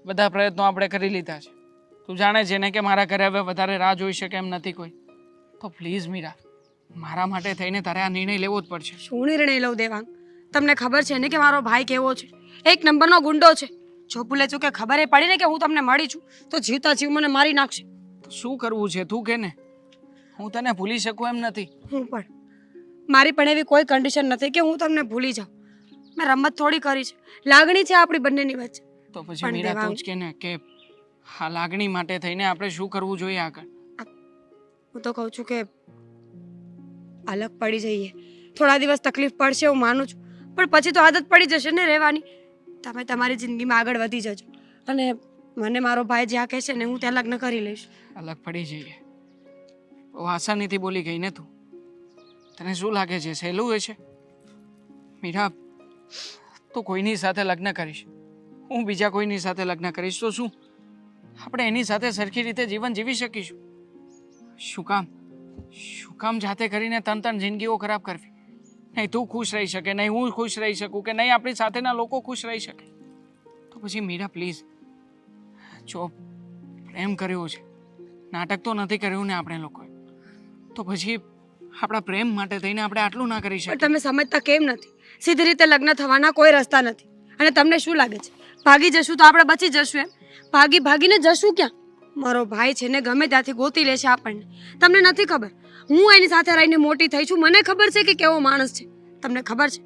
બધા પ્રયત્નો આપણે કરી લીધા છે. તું જાણે છે ને કે મારા ઘરે હવે વધારે રાહ જોઈ શકે એમ નથી કોઈ. તો પ્લીઝ મીરા, મારા માટે થઈને તારે આ નિર્ણય લેવો જ પડશે. શું નિર્ણય લઉં દેવાંગ? તમને ખબર છે ને કે મારો ભાઈ કેવો છે? એક નંબરનો ગુંડો છે. જો ભૂલે ચૂકે ખબર પડી ને કે હું તમને મળી છું તો જીવતા જીવ મને મારી નાખશે. તો શું કરવું છે તું કે ને? હું તને ભૂલી શકું એમ નથી. હું પણ મારી પણ એવી કોઈ કન્ડિશન નથી કે હું તમને ભૂલી જાઉં. મેં રમત થોડી કરી છે. લાગણી છે આપણી બંનેની વચ્ચે. તો પછી પણ મીરા તું દેવાંગ, જ કે ને કે આ લાગણી માટે થઈને આપણે શું કરવું જોઈએ આગળ. હું તો કહું છું કે અલગ પડી જઈએ. થોડા દિવસ તકલીફ પડશે હું માનું છું, પણ પછી તો આદત પડી જશે ને રહેવાની. તમે તમારી જિંદગીમાં આગળ વધી જજો અને મને મારો ભાઈ જ્યાં કહેશે ને હું ત્યાં લગ્ન કરી લઈશ. અલગ પડી જઈએ? બહુ આસાનીથી બોલી ગઈ ને તું. તને શું લાગે છે સહેલું હશે? મીરા, તું કોઈની સાથે લગ્ન કરીશ, હું બીજા કોઈની સાથે લગ્ન કરીશ તો શું આપણે એની સાથે સરખી રીતે જીવન જીવી શકીશું? શું કામ જાતે કરીને ત્રણ જિંદગીઓ ખરાબ કરવી? નહીં તું ખુશ રહી શકે, નહીં હું ખુશ રહી શકું, કે નહીં આપણી સાથેના લોકો ખુશ રહી શકે. તો પછી મીરા પ્લીઝ, જો પ્રેમ કર્યો છે, નાટક તો નથી કર્યું ને આપણે લોકોએ, તો પછી આપણા પ્રેમ માટે થઈને આપણે આટલું ના કરી પણ શકીએ? તમે સમજતા કેમ નથી? સીધી રીતે લગ્ન થવાના કોઈ રસ્તા નથી. અને તમને શું લાગે છે ભાગી જશું તો આપણે બચી જશું એમ? ભાગીને જશું ક્યાં? મારો ભાઈ છે ને ગમે ત્યાંથી ગોતી લેશે આપણને. તમને નથી ખબર, હું એની સાથે રહીને મોટી થઈ છું. મને ખબર છે કે કેવો માણસ છે. તમને ખબર છે,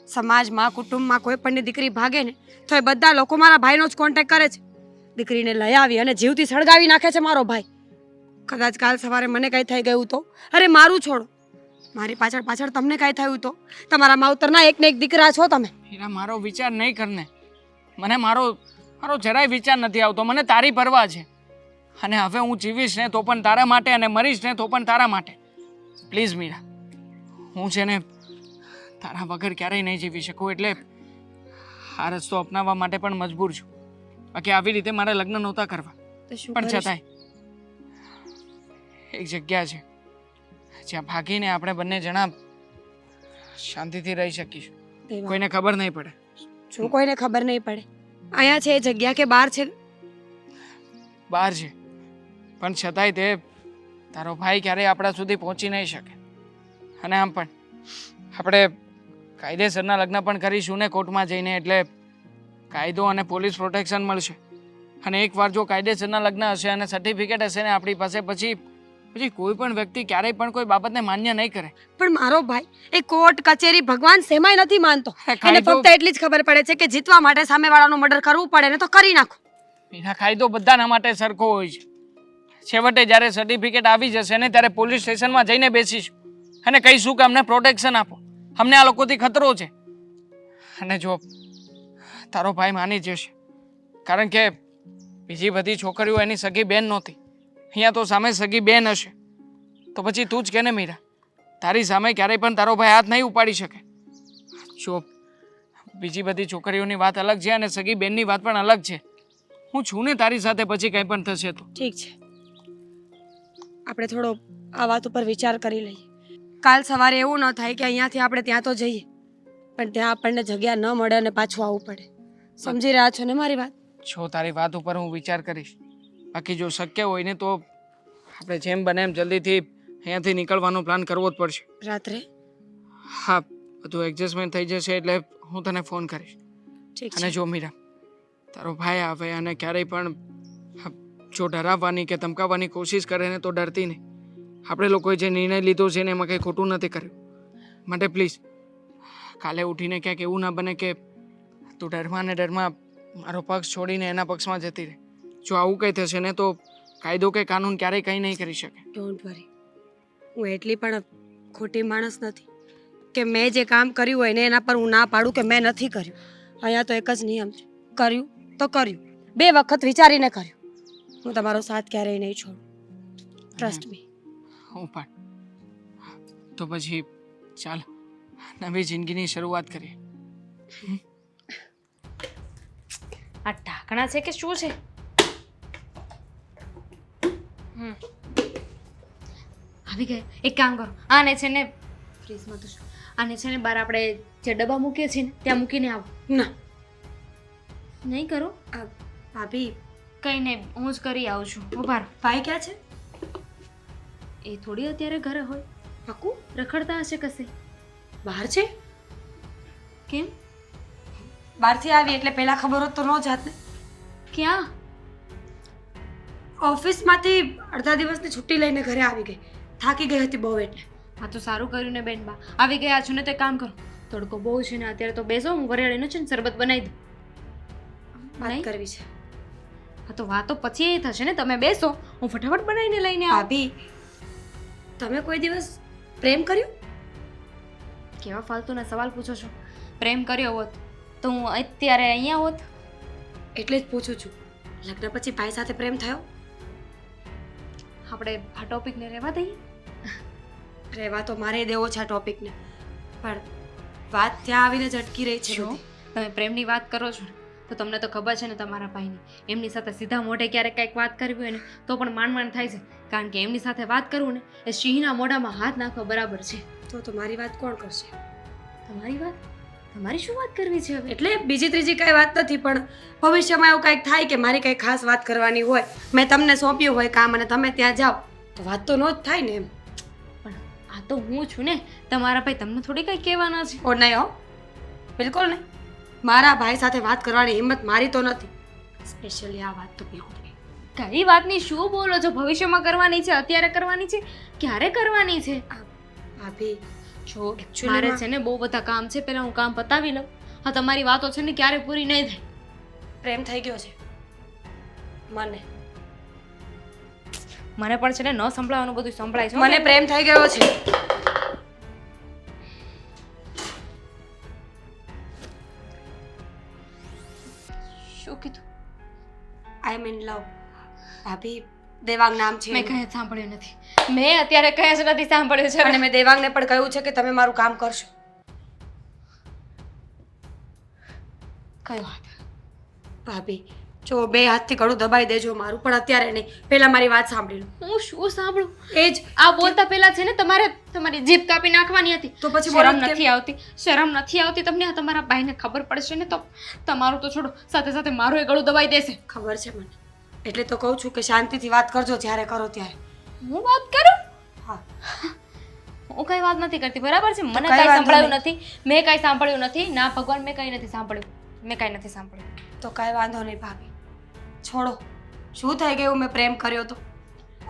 સમાજમાં કુટુંબમાં કોઈ પણની દીકરી ભાગે ને તો એ બધા લોકો મારા ભાઈનો જ કોન્ટેક્ટ કરે છે. દીકરીને લઈ આવી અને જીવતી સળગાવી નાખે છે મારો ભાઈ. કદાચ કાલ સવારે મને કંઈ થઈ ગયું તો? અરે મારું છોડો, મારી પાછળ તમને કાંઈ થયું તો? તમારા માવતરના એક ને એક દીકરા છો તમે. હીરા, મારો વિચાર નહીં કરને. મને મારો જરાય વિચાર નથી આવતો. મને તારી પરવા છે. અને હવે હું જીવીશ ને તો પણ તારા માટે, અને મરીશ ને તો પણ તારા માટે. પ્લીઝ મીરા, હું છે ને તારા વગર ક્યારેય નહીં જીવી શકું. એટલે આ રસ્તો અપનાવવા માટે પણ મજબૂર છું. બાકી આવી રીતે મારે લગ્ન નહોતા કરવા. તો શું પણ કરીશ? છતાંય એક જગ્યા છે જ્યાં ભાગીને આપણે બંને જણા શાંતિથી રહી શકીશું. દેવા, કોઈને ખબર નહીં પડે. જો કોઈને ખબર નહીં પડે, અહીંયા છે એ જગ્યા કે બહાર છે? બહાર છે, પણ છતાંય તે તારો ભાઈ ક્યારેય આપણા સુધી પહોંચી નહીં શકે. અને આમ પણ આપણે કાયદેસરના લગ્ન પણ કરીશું ને કોર્ટમાં જઈને, એટલે કાયદો અને પોલીસ પ્રોટેક્શન મળશે. અને એકવાર જો કાયદેસરના લગ્ન હશે અને સર્ટિફિકેટ હશે ને આપણી પાસે, પછી કોઈ પણ વ્યક્તિ ક્યારેય પણ કોઈ બાબતને માન્ય નહીં કરે. પણ મારો ભાઈ એ કોર્ટ કચેરી ભગવાન સેમાય નથી માનતો. એને કાયદો- ફક્ત એટલી જ ખબર પડે છે કે જીતવા માટે સામેવાળાનું મર્ડર કરવું પડે ને તો કરી નાખો. એના કાયદો બધાના માટે સરખો હોય છે. છેવટે જ્યારે સર્ટિફિકેટ આવી જશે ને ત્યારે પોલીસ સ્ટેશનમાં જઈને બેસીશું અને કહીશું કે અમને પ્રોટેક્શન આપો, અમને આ લોકોથી ખતરો છે. અને જો તારો ભાઈ માની જશે, કારણ કે બીજી બધી છોકરીઓ એની સગી બેન નહોતી, અહીંયા તો સામે સગી બેન હશે, તો પછી તું જ કે ને મીરા, તારી સામે ક્યારેય પણ તારો ભાઈ હાથ નહીં ઉપાડી શકે. જો બીજી બધી છોકરીઓની વાત અલગ છે અને સગી બેનની વાત પણ અલગ છે. હું છું ને તારી સાથે, પછી કંઈ પણ થશે તો. ઠીક છે, આપણે થોડો આ વાત ઉપર વિચાર કરી લઈએ. કાલ સવારે એવું ન થાય કે અહીંયાથી આપણે ત્યાં તો જઈએ પણ ત્યાં આપણને જગ્યા ન મળે અને પાછું આવવું પડે. સમજી રહ્યા છો ને મારી વાત? જો તારી વાત ઉપર હું વિચાર કરીશ. બાકી જો શક્ય હોય ને તો આપણે જેમ બને એમ જલ્દીથી અહીંયાથી નીકળવાનો પ્લાન કરવો જ પડશે. રાત્રે? હા, બધું એડજસ્ટમેન્ટ થઈ જશે એટલે હું તને ફોન કરીશ. ઠીક અને છે. જો મીરા, તારો ભાઈ આવે અને ક્યારેય પણ જો ડરાવવાની કે ધમકાવવાની કોશિશ કરે ને તો ડરતી નહીં. આપણે લોકોએ જે નિર્ણય લીધો છે ને એમાં કંઈ ખોટું નથી કર્યું. માટે પ્લીઝ કાલે ઉઠીને ક્યાંક એવું ના બને કે તું ડરમાં ને ડરમાં મારો પક્ષ છોડીને એના પક્ષમાં જતી રહે. જો આવું કંઈ થશે ને તો કાયદો કે કાનૂન ક્યારેય કંઈ નહીં કરી શકે. ડોન્ટ વરી, હું એટલી પણ ખોટી માણસ નથી કે મેં જે કામ કર્યું હોય ને એના પર હું ના પાડું કે મેં નથી કર્યું. અહીંયા તો એક જ નિયમ છે, કર્યું તો કર્યું, 2 વખત વિચારીને કર્યું. હું તમારો સાથ ક્યારેય નહીં છોડું, ટ્રસ્ટ મી. હું પણ. તો પછી ચાલ નવી જિંદગીની શરૂઆત કરીએ. આ ઢાંકણા છે કે શું છે? આવી ગઈ. એક કામ કરો, આને છે ને ફ્રીજમાં તો આને છે ને બહાર આપણે જે ડબ્બા મૂકીએ છીએ ને ત્યાં મૂકીને આવો. ના, નહીં કરો? ભાભી કંઈ નહીં, હું જ કરી આવું છું. ઉભા રહો. ભાઈ ક્યાં છે? એ થોડી અત્યારે ઘરે હોય, પાકું રખડતા હશે કશે. બહાર છે? કેમ? બહારથી આવી એટલે પહેલા ખબર હોત તો ન જાત ને. ક્યાં? ઓફિસમાંથી અડધા દિવસની છુટ્ટી લઈને ઘરે આવી ગઈ. થાકી ગઈ હતી બહુ એટલે. હા તો સારું કર્યું ને બેન બા, આવી ગયા છો ને તો એક કામ કરો, તડકો બહુ છે ને અત્યારે તો બેસો, હું વરિયાળીનું છે ને શરબત બનાવી દઉં. વાત નહીં? કરવી છે. હા તો વાતો પછી એ થશે ને, તમે બેસો, હું ફટાફટ બનાવીને લઈને આવું. ભાભી તમે કોઈ દિવસ પ્રેમ કર્યો? કેવા ફાલતુના સવાલ પૂછો છો? પ્રેમ કર્યો હોત તો હું અત્યારે અહીંયા હોત. એટલે જ પૂછું છું, લગ્ન પછી ભાઈ સાથે પ્રેમ થયો? આપણે આ ટોપિકને રહેવા દઈએ. રહેવા તો મારે દેવો છે આ ટોપિકને, પણ વાત ત્યાં આવીને જ અટકી રહી છે જો બધી. તમે પ્રેમની વાત કરો છો ને, તો તમને તો ખબર છે ને તમારા ભાઈની, એમની સાથે સીધા મોઢે ક્યારેક કંઈક વાત કરવી હોય ને તો પણ માંડ થાય છે, કારણ કે એમની સાથે વાત કરવું ને એ સિંહના મોઢામાં હાથ નાખવા બરાબર છે. તો મારી વાત કોણ કરશે? તમારી વાત? તમારી શું વાત કરવી છે હવે? એટલે બીજી ત્રીજી કાંઈ વાત નથી, પણ ભવિષ્યમાં એવું કાંઈક થાય કે મારી કંઈ ખાસ વાત કરવાની હોય, મેં તમને સોંપ્યું હોય કામ અને તમે ત્યાં જાઓ તો વાત તો ન જ થાય ને એમ. પણ આ તો હું છું ને, તમારા ભાઈ તમને થોડી કંઈ કહેવાના છે. ઓ નહીં હો, બિલકુલ નહીં. મારા ભાઈ સાથે વાત કરવાની હિંમત મારી તો નથી, સ્પેશિયલી આ વાત તો બિલકુલ નહીં. કઈ વાતની શું બોલો છો? ભવિષ્યમાં કરવાની છે, અત્યારે કરવાની છે, ક્યારે કરવાની છે? ભાભી જો Actually મારે માં- છે ને બહુ બધા કામ છે, પહેલા હું કામ પતાવી લઉં. હા તમારી વાતો છે ને ક્યારે પૂરી નહીં થાય. પ્રેમ થઈ ગયો છે મને. મને પણ છે ને ન સંભળાવાનું બધું સંભળાય છે. મને પ્રેમ થઈ ગયો છે. શું કીધું? આઈ એમ ઇન લવ. ભાભી દેવાંગ નામ છે મેં એનું. કહે સાંભળ્યું નથી. મેં અત્યારે કહે જ નથી સાંભળ્યું છે. અને મેં દેવાંગને પણ કહ્યું છે કે તમે મારું કામ કરશો. કઈ વાત? ભાભી જો બે હાથથી ગળું દબાઈ દેજો મારું, પણ અત્યારે નહીં, પહેલા મારી વાત સાંભળી લો. હું શું સાંભળું? એ જ આ બોલતા પહેલા છે ને તમારે તમારી જીભ કાપી નાખવાની હતી. તો પછી શરમ બોલો જ કેમ? નથી આવતી? શરમ નથી આવતી તમને? આ તમારા ભાઈને ખબર પડશે ને તો તમારું તો છોડો, સાથે સાથે મારું એ ગળું દબાઈ દેશે. ખબર છે મને, એટલે તો કહું છું કે શાંતિથી વાત કરજો જ્યારે કરો ત્યારે. હું વાત કરું? હા હું કઈ વાત નથી કરતી, બરાબર છે? મને કાંઈ કઈ વાંધો સંભળાયું નથી, મેં કઈ સાંભળ્યું નથી. ના ભગવાન, મેં કઈ નથી સાંભળ્યું, મેં કઈ નથી સાંભળ્યું. તો કાંઈ વાંધો નહીં ભાભી, છોડો. શું થઈ ગયું? મેં પ્રેમ કર્યો તો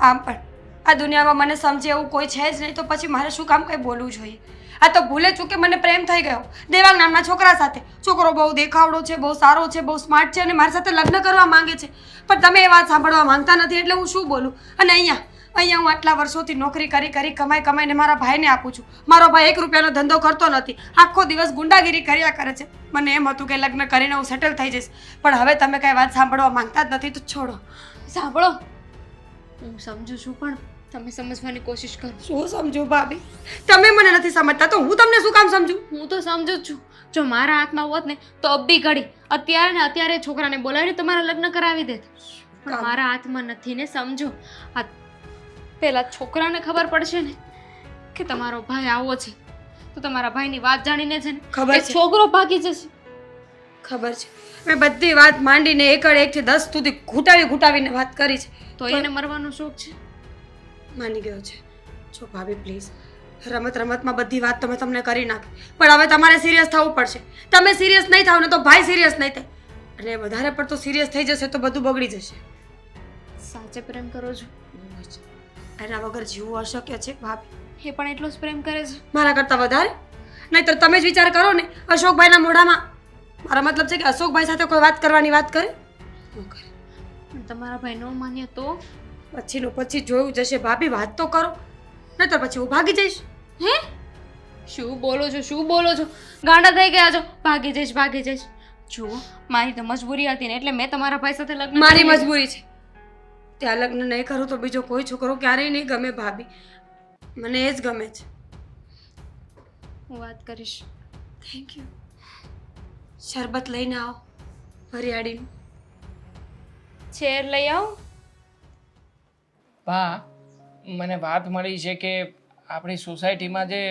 આમ પણ આ દુનિયામાં મને સમજે એવું કોઈ છે જ નહીં, તો પછી મારે શું કામ કંઈ બોલવું જોઈએ? આ તો ભૂલે ચૂકે મને પ્રેમ થઈ ગયો દેવાંગ નામના છોકરા સાથે. છોકરો બહુ દેખાવડો છે, બહુ સારો છે, બહુ સ્માર્ટ છે અને મારી સાથે લગ્ન કરવા માંગે છે, પણ તમે એ વાત સાંભળવા માંગતા નથી, એટલે હું શું બોલું? અને અહીંયા હું આટલા વર્ષોથી નોકરી કરી કમાઈને મારા ભાઈને આપું છું. મારો ભાઈ 1 રૂપિયાનો ધંધો કરતો નથી, આખો દિવસ ગુંડાગીરી કર્યા કરે છે. મને એમ હતું કે લગ્ન કરીને હું સેટલ થઈ જઈશ, પણ હવે તમે કાંઈ વાત સાંભળવા માંગતા જ નથી, તો છોડો. સાંભળો, હું સમજુ છું પણ તમે સમજવાની કોશિશ કરો. શું સમજુ ભાભી? તમે મને નથી સમજતા તો હું તમને શું કામ સમજુ? હું તો સમજુ જ છું. જો મારા હાથમાં હોત ને તો અબી ઘડી અત્યારે ને અત્યારે છોકરાને બોલાવીને તમારા લગ્ન કરાવી દેત, પણ મારા હાથમાં નથી ને, સમજો. આ પેલા છોકરાને ખબર પડશે ને કે તમારો ભાઈ આવો છે તો તમારા ભાઈની વાત જાણીને છે ને ખબર એ છે. છોકરો ભાગી જશે. ખબર છે, મેં બધી વાત માંડીને 1 થી 10 સુધી ઘૂંટાવીને વાત કરી છે, તો એને મરવાનો શોખ છે. માની ગયો છે. જો ભાભી પ્લીઝ, રમતમાં બધી વાત તો મેં તમને કરી નાખી, પણ હવે તમારે સિરિયસ થવું પડશે. તમે સિરિયસ નહીં થાવ ને તો ભાઈ સિરિયસ નહીં થાય, અને વધારે પડતો સિરિયસ થઈ જશે તો બધું બગડી જશે. સાચે પ્રેમ કરો છો? એના વગર જીવવું અશક્ય છે ભાભી. એ પણ એટલો જ પ્રેમ કરે છે? મારા કરતાં વધારે. નહીંતર તમે જ વિચાર કરો ને, અશોકભાઈના મોઢામાં, મારો મતલબ છે કે અશોકભાઈ સાથે કોઈ વાત કરવાની વાત કરે ન કરે. પણ તમારા ભાઈ ન માન્ય તો? પછીનું પછી જોયું જશે ભાભી, વાત તો કરો, નહીંતર પછી હું ભાગી જઈશ. હે? શું બોલો છો, શું બોલો છો? ગાંડા થઈ ગયા છો? ભાગી જઈશ. જુઓ, મારી તો મજબૂરી હતી ને એટલે મેં તમારા ભાઈ સાથે લગ્ન મારી કરી લીધું. મજબૂરી છે. ત્યાં લગ્ન નહીં કરું તો બીજો કોઈ છોકરો ક્યારેય નહીં ગમે ભાભી, મને એ જ ગમે છે. હું વાત કરીશ. Thank you. શરબત લઈને આવો હરિયાળીનું. ચેર લઈ આવો. બા, મને વાત મળી છે કે આપણી સોસાયટીમાં જે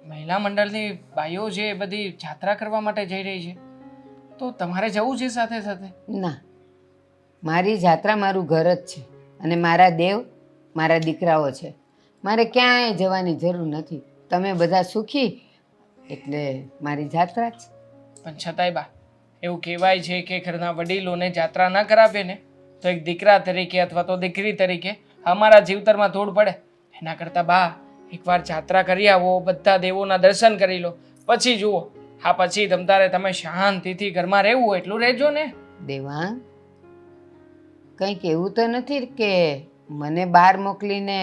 મહિલા મંડળની બાઈઓ છે એ બધી યાત્રા કરવા માટે જઈ રહી છે, તો તમારે જવું છે સાથે સાથે? ના, મારી જાત્રા મારું ઘર જ છે અને મારા દેવ મારા દીકરાઓ છે. મારે ક્યાંય જવાની જરૂર નથી. તમે બધા સુખી એટલે મારી જાત્રા જ. પણ છતાંય બા એવું કહેવાય છે કે ઘરના વડીલોને જાત્રા ન કરાવે ને તો એક દીકરા તરીકે અથવા તો દીકરી તરીકે અમારા જીવતરમાં ધૂળ પડે. એના કરતાં બા એકવાર જાત્રા કરી આવો, બધા દેવોના દર્શન કરી લો, પછી જુઓ. હા, પછી તમે શાંતિથી ઘરમાં રહેવું હોય એટલું રહેજો ને. દેવાંગ, કંઈક એવું તો નથી કે મને બહાર મોકલીને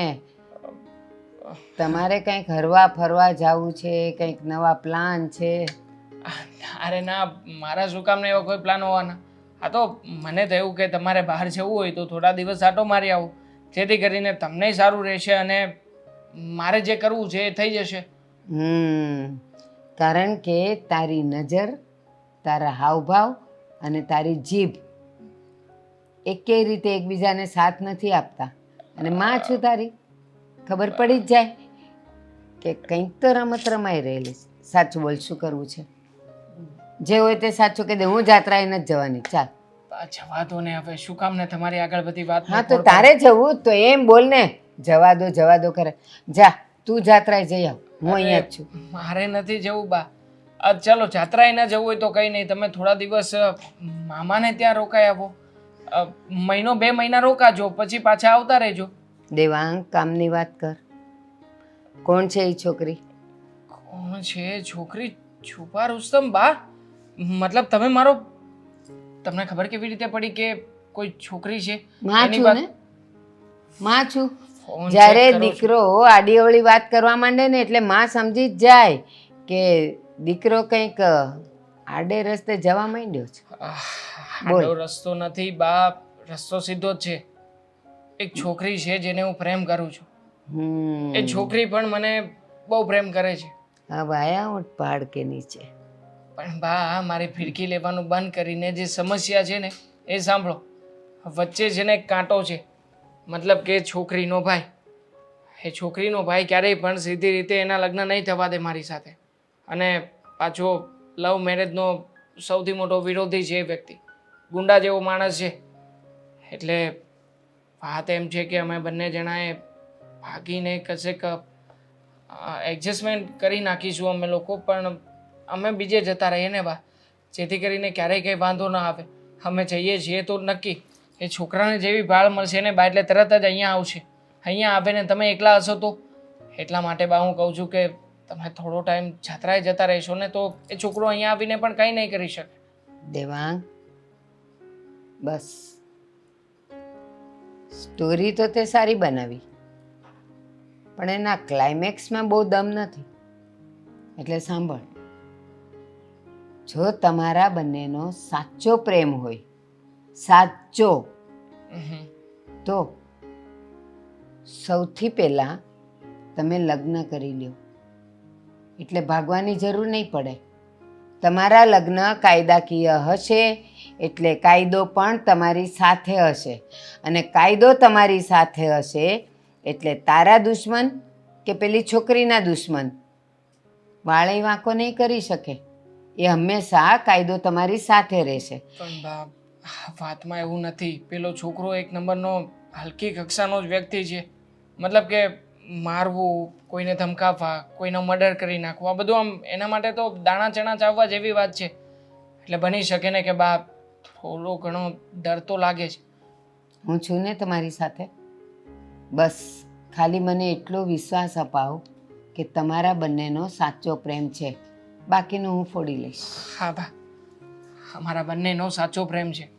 તમારે કંઈક હરવા ફરવા જવું છે, કંઈક નવા પ્લાન છે? અરે ના, મારા શું કામને એવા કોઈ પ્લાન હોવાના. હા, તો મને તો એવું કે તમારે બહાર જવું હોય તો થોડા દિવસ આટો મારી આવો, જેથી કરીને તમને સારું રહેશે અને મારે જે કરવું છે એ થઈ જશે. કારણ કે તારી નજર, તારા હાવભાવ અને તારી જીભ એકેય રીતે એકબીજાને સાથ નથી આપતા. અને માં છું તારી, ખબર પડી જ જાય કે કંઈક તો રમત રમાઈ રહેલી છે. સાચું બોલ, શું કરવું છે? જે હોય તે સાચું કહી દે. હું જાત્રાએ નથી જવાની. ચાલ. જવા દો ને હવે, શું કામ ને તમારી આગળ બધી વાત. હા, તો તારે જવું તો એમ બોલ ને. જવા દો કરે. જા, તું જાત્રાએ જઈ આવ, હું અહીંયા જ છું. મારે નથી જવું બા. ચલો, જાત્રાએ ન જવું હોય તો કંઈ નહીં, તમે થોડા દિવસ મામાને ત્યાં રોકાઈ આવો. મહિનો 2 મહિના રોકાજો, પછી પાછા આવતા રહેજો. દેવાંગ, કામની વાત કર. કોણ છે એ છોકરી? કોણ છે છોકરી? છુપા રુસ્તમ બા. મતલબ તમને ખબર કેવી રીતે પડી કે કોઈ છોકરી છે? માં છું ને, માં છું. જ્યારે દીકરો આડી અવળી વાત કરવા માંડે ને એટલે માં સમજી જ જાય કે દીકરો કંઈક આડે રસ્તે જવા માંડ્યો છે. આડો રસ્તો નથી બા, રસ્તો સીધો જ છે. એક છોકરી છે જેને હું પ્રેમ કરું છું. એ છોકરી પણ મને બહુ પ્રેમ કરે છે. હવે આયા ઊંટ પહાડ કે નીચે. પણ બા, મારી ફિરકી લેવાનું બંધ કરીને જે સમસ્યા છે ને એ સાંભળો. વચ્ચે છે ને એક કાંટો છે, મતલબ કે છોકરીનો ભાઈ. એ છોકરીનો ભાઈ ક્યારેય પણ સીધી રીતે એના લગ્ન નહીં થવા દે મારી સાથે. અને પાછો લવ મેરેજનો સૌથી મોટો વિરોધી છે એ વ્યક્તિ. ગુંડા જેવો માણસ છે. એટલે વાત એમ છે કે અમે બંને જણાએ ભાગીને કશેક એડજસ્ટમેન્ટ કરી નાખીશું અમે લોકો, પણ અમે બીજે જતા રહીએ ને બા, જેથી કરીને ક્યારેય કંઈ વાંધો ના આવે. અમે જઈએ છીએ તો નક્કી એ છોકરાને જેવી ભાળ મળશે ને બા એટલે તરત જ અહીંયા આવશે. અહીંયા આવે ને તમે એકલા હશો તો. એટલા માટે બા હું કહું છું કે તમે થોડો ટાઈમ જાત્રાએ જતા રહેશો ને તો એ છોકરો અહીંયા આવીને પણ કંઈ નહીં કરી શકે. દેવાંગ, બસ. સ્ટોરી તો તે સારી બનાવી, પણ એના ક્લાઇમેક્સમાં બહુ દમ નથી. એટલે સાંભળ, જો તમારા બંનેનો સાચો પ્રેમ હોય, સાચો, તો સૌથી પહેલાં તમે લગ્ન કરી લ્યો. એટલે ભાગવાની જરૂર નહીં પડે. તમારા લગ્ન કાયદાકીય હશે એટલે કાયદો પણ તમારી સાથે હશે. અને કાયદો તમારી સાથે હશે એટલે તારા દુશ્મન કે પેલી છોકરીના દુશ્મન વાળે વાંકો નહીં કરી શકે. એ હંમેશા કાયદો તમારી સાથે રહેશે. પણ બા, વાતમાં એવું નથી. પેલો છોકરો એક નંબરનો હલકી કક્ષાનો જ વ્યક્તિ છે. મતલબ કે મારવું, કોઈને ધમકાવવા, કોઈનો મર્ડર કરી નાખવું, આ બધું આમ એના માટે તો દાણા ચણા ચાવવા જેવી વાત છે. એટલે બની શકે ને કે બા, થોડો ઘણો ડર તો લાગે છે. હું છું ને તમારી સાથે. બસ ખાલી મને એટલો વિશ્વાસ અપાવો કે તમારા બંનેનો સાચો પ્રેમ છે. બાકીનું હું ફોડી લઈશ. હા બા, અમારા બંનેનો સાચો પ્રેમ છે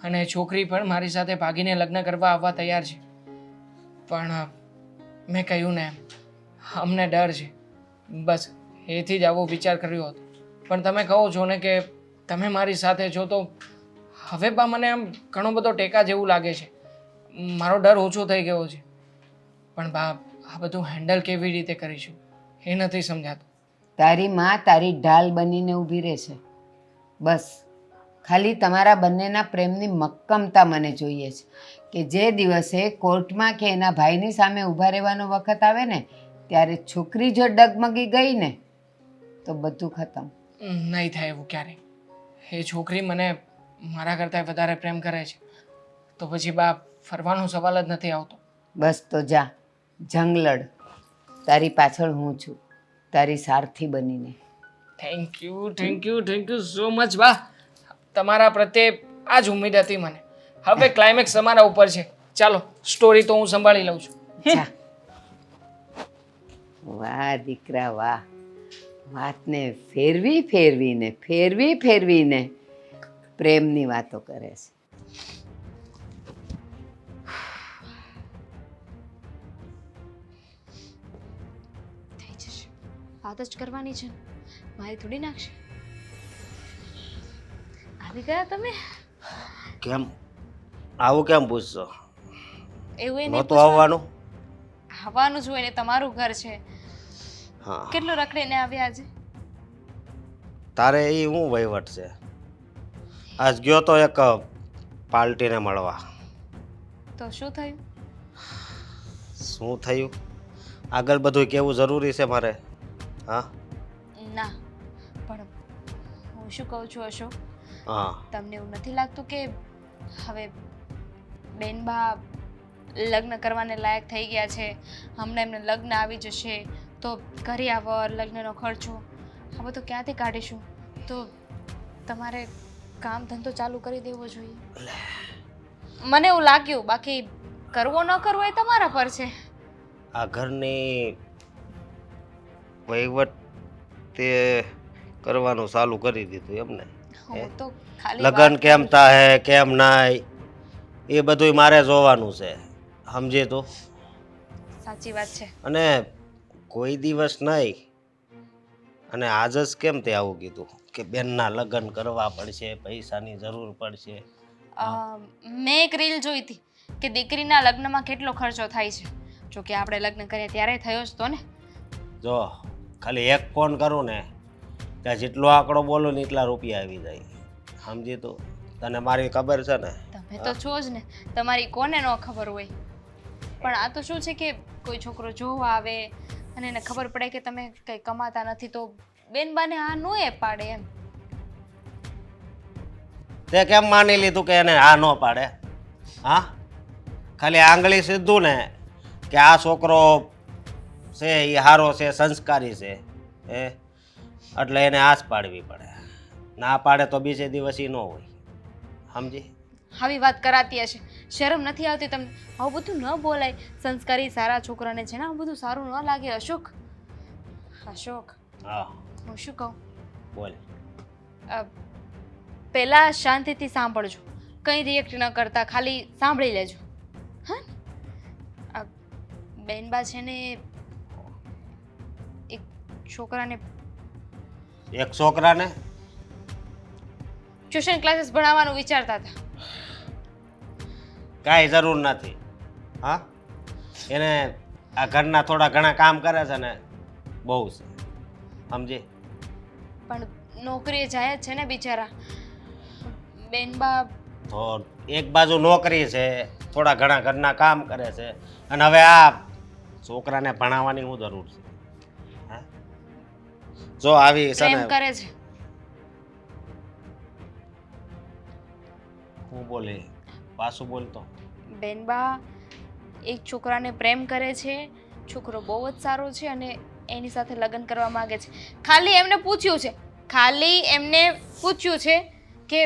અને છોકરી પણ મારી સાથે ભાગીને લગ્ન કરવા આવવા તૈયાર છે. પણ મેં કહ્યું ને, અમને ડર છે. બસ એથી જ આવો વિચાર કર્યો હતો. પણ તમે કહો છો ને કે તમે મારી સાથે છો તો હવે બા મને આમ ઘણો બધો ટેકા જેવું લાગે છે. મારો ડર ઓછો થઈ ગયો છે. પણ બા, આ બધું હેન્ડલ કેવી રીતે કરીશું એ નથી સમજાતું. તારી માં તારી ઢાલ બનીને ઊભી રહેશે. બસ ખાલી તમારા બંનેના પ્રેમની મક્કમતા મને જોઈએ છે કે જે દિવસે કોર્ટમાં કે એના ભાઈની સામે ઊભા રહેવાનો વખત આવે ને ત્યારે છોકરી જો ડગમગી ગઈ ને તો બધું ખતમ. નહીં થાય એવું ક્યારેય. એ છોકરી મને મારા કરતાં વધારે પ્રેમ કરે છે તો પછી બા ફરવાનો સવાલ જ નથી આવતો. બસ તો જા, જંગ લડ. તારી પાછળ હું છું, તારી સારથી બનીને. થેન્ક યુ સો મચ બા. તમારા પ્રત્યે આ જ ઉમ્મીદ હતી મને. હવે ક્લાઇમેક્સ તમારા ઉપર છે. ચાલો સ્ટોરી તો હું સંભાળી લઉં છું. જા. વાહ દીકરા વાહ, વાતને ફેરવીને પ્રેમની વાતો કરે છે. થઈ જશે. વાત જ કરવાની છે ને, મારી થોડી નાખશે. આવી ગયા તમે? કેમ આવું કેમ પૂછશો? એવું એ નહોતું આવવાનું? આવવાનું જ હોય ને, તમારું ઘર છે. હા, કેટલું રખડીને આવ્યા આજે? તારે એ શું વહીવટ છે? આજ ગયો તો એક પાર્ટીને મળવા. તો શું થયું? શું થયું? આગળ બધું કેવું જરૂરી છે મારે? હા ના, પણ હું શું કહું છું અશોક, હા, તમને એવું નથી લાગતું કે હવે બેનબા લગ્ન કરવાને લાયક થઈ ગયા છે? હમણાં એમને લગ્ન આવી જશે તો કરિયાવર, લગ્નનો ખર્ચો આ બધું ક્યાંથી કાઢીશું? તો તમારે કામ ધંધો ચાલુ કરી દેવો જોઈએ. મને એવું લાગ્યું, બાકી કરવો ન કરવો એ તમારા પર છે. આ ઘરની વહીવટ તે કરવાનું ચાલુ કરી દીધું એમને? હું તો ખાલી લગ્ન વાત કેમ કરું છું. થાય કેમ નાય એ બધું મારે જોવાનું છે, સમજે તો? સાચી વાત છે. અને કોઈ દિવસ નહીં, અને આજ જ કેમ તે આવું કીધું કે બેનના લગ્ન કરવા પડશે, પૈસાની જરૂર પડશે? મેં એક રીલ જોઈ હતી કે દીકરીના લગ્નમાં કેટલો ખર્ચો થાય છે. જો કે આપણે લગ્ન કર્યા ત્યારે થયો જ તો ને. જો ખાલી એક ફોન કરું ને ત્યાં જેટલો આંકડો બોલો ને એટલા રૂપિયા આવી જાય, સમજી તું? તને મારી ખબર છે ને? તમે તો છો જ ને, તમારી કોને ન ખબર હોય. પણ આ તો શું છે કે કોઈ છોકરો જોવા આવે અને એને ખબર પડે કે તમે કંઈ કમાતા નથી તો બેનબાને આ નો એ પાડે એમ. તે કેમ માની લીધું કે એને આ ન પાડે? હા, ખાલી આંગળી સીધું ને કે આ છોકરો છે એ સારો છે, સંસ્કારી છે, એટલે એને આસ પાડવી પડે. ના પાડે તો બીજે દિવસ એ ન હોય, સમજી? આવી વાત કરાતી હશે, શરમ નથી આવતી તમને? આવું બધું ન બોલાય. સંસ્કારી સારા છોકરાને છે ને આવું બધું સારું ન લાગે. અશોક, અશોક, હા હું શું કહું, બોલ. પહેલા શાંતિથી સાંભળજો, કંઈ રિએક્ટ ન કરતા, ખાલી સાંભળી લેજો. હા, આ બેનબા છે ને એક છોકરાને એક છોકરાને ટ્યુશન ક્લાસીસ ભણાવવાનું વિચારતા હતા. કાંઈ જરૂર નથી. હા, એને આ ઘરના થોડા ઘણા કામ કરે છે ને બહુ છે, સમજી? પણ નોકરીએ જાય જ છે ને બિચારા. બેનબા તો એક બાજુ નોકરી છે, થોડા ઘણા ઘરના કામ કરે છે, અને હવે આ છોકરાને ભણાવવાની શું જરૂર છે? હા, જો આવી છે પ્રેમ ને કરે છે. હું બોલી પાછું બોલતો. બેનબા એક છોકરાને પ્રેમ કરે છે, છોકરો બહુ જ સારો છે અને એની સાથે લગ્ન કરવા માંગે છે. ખાલી એમને પૂછ્યું છે કે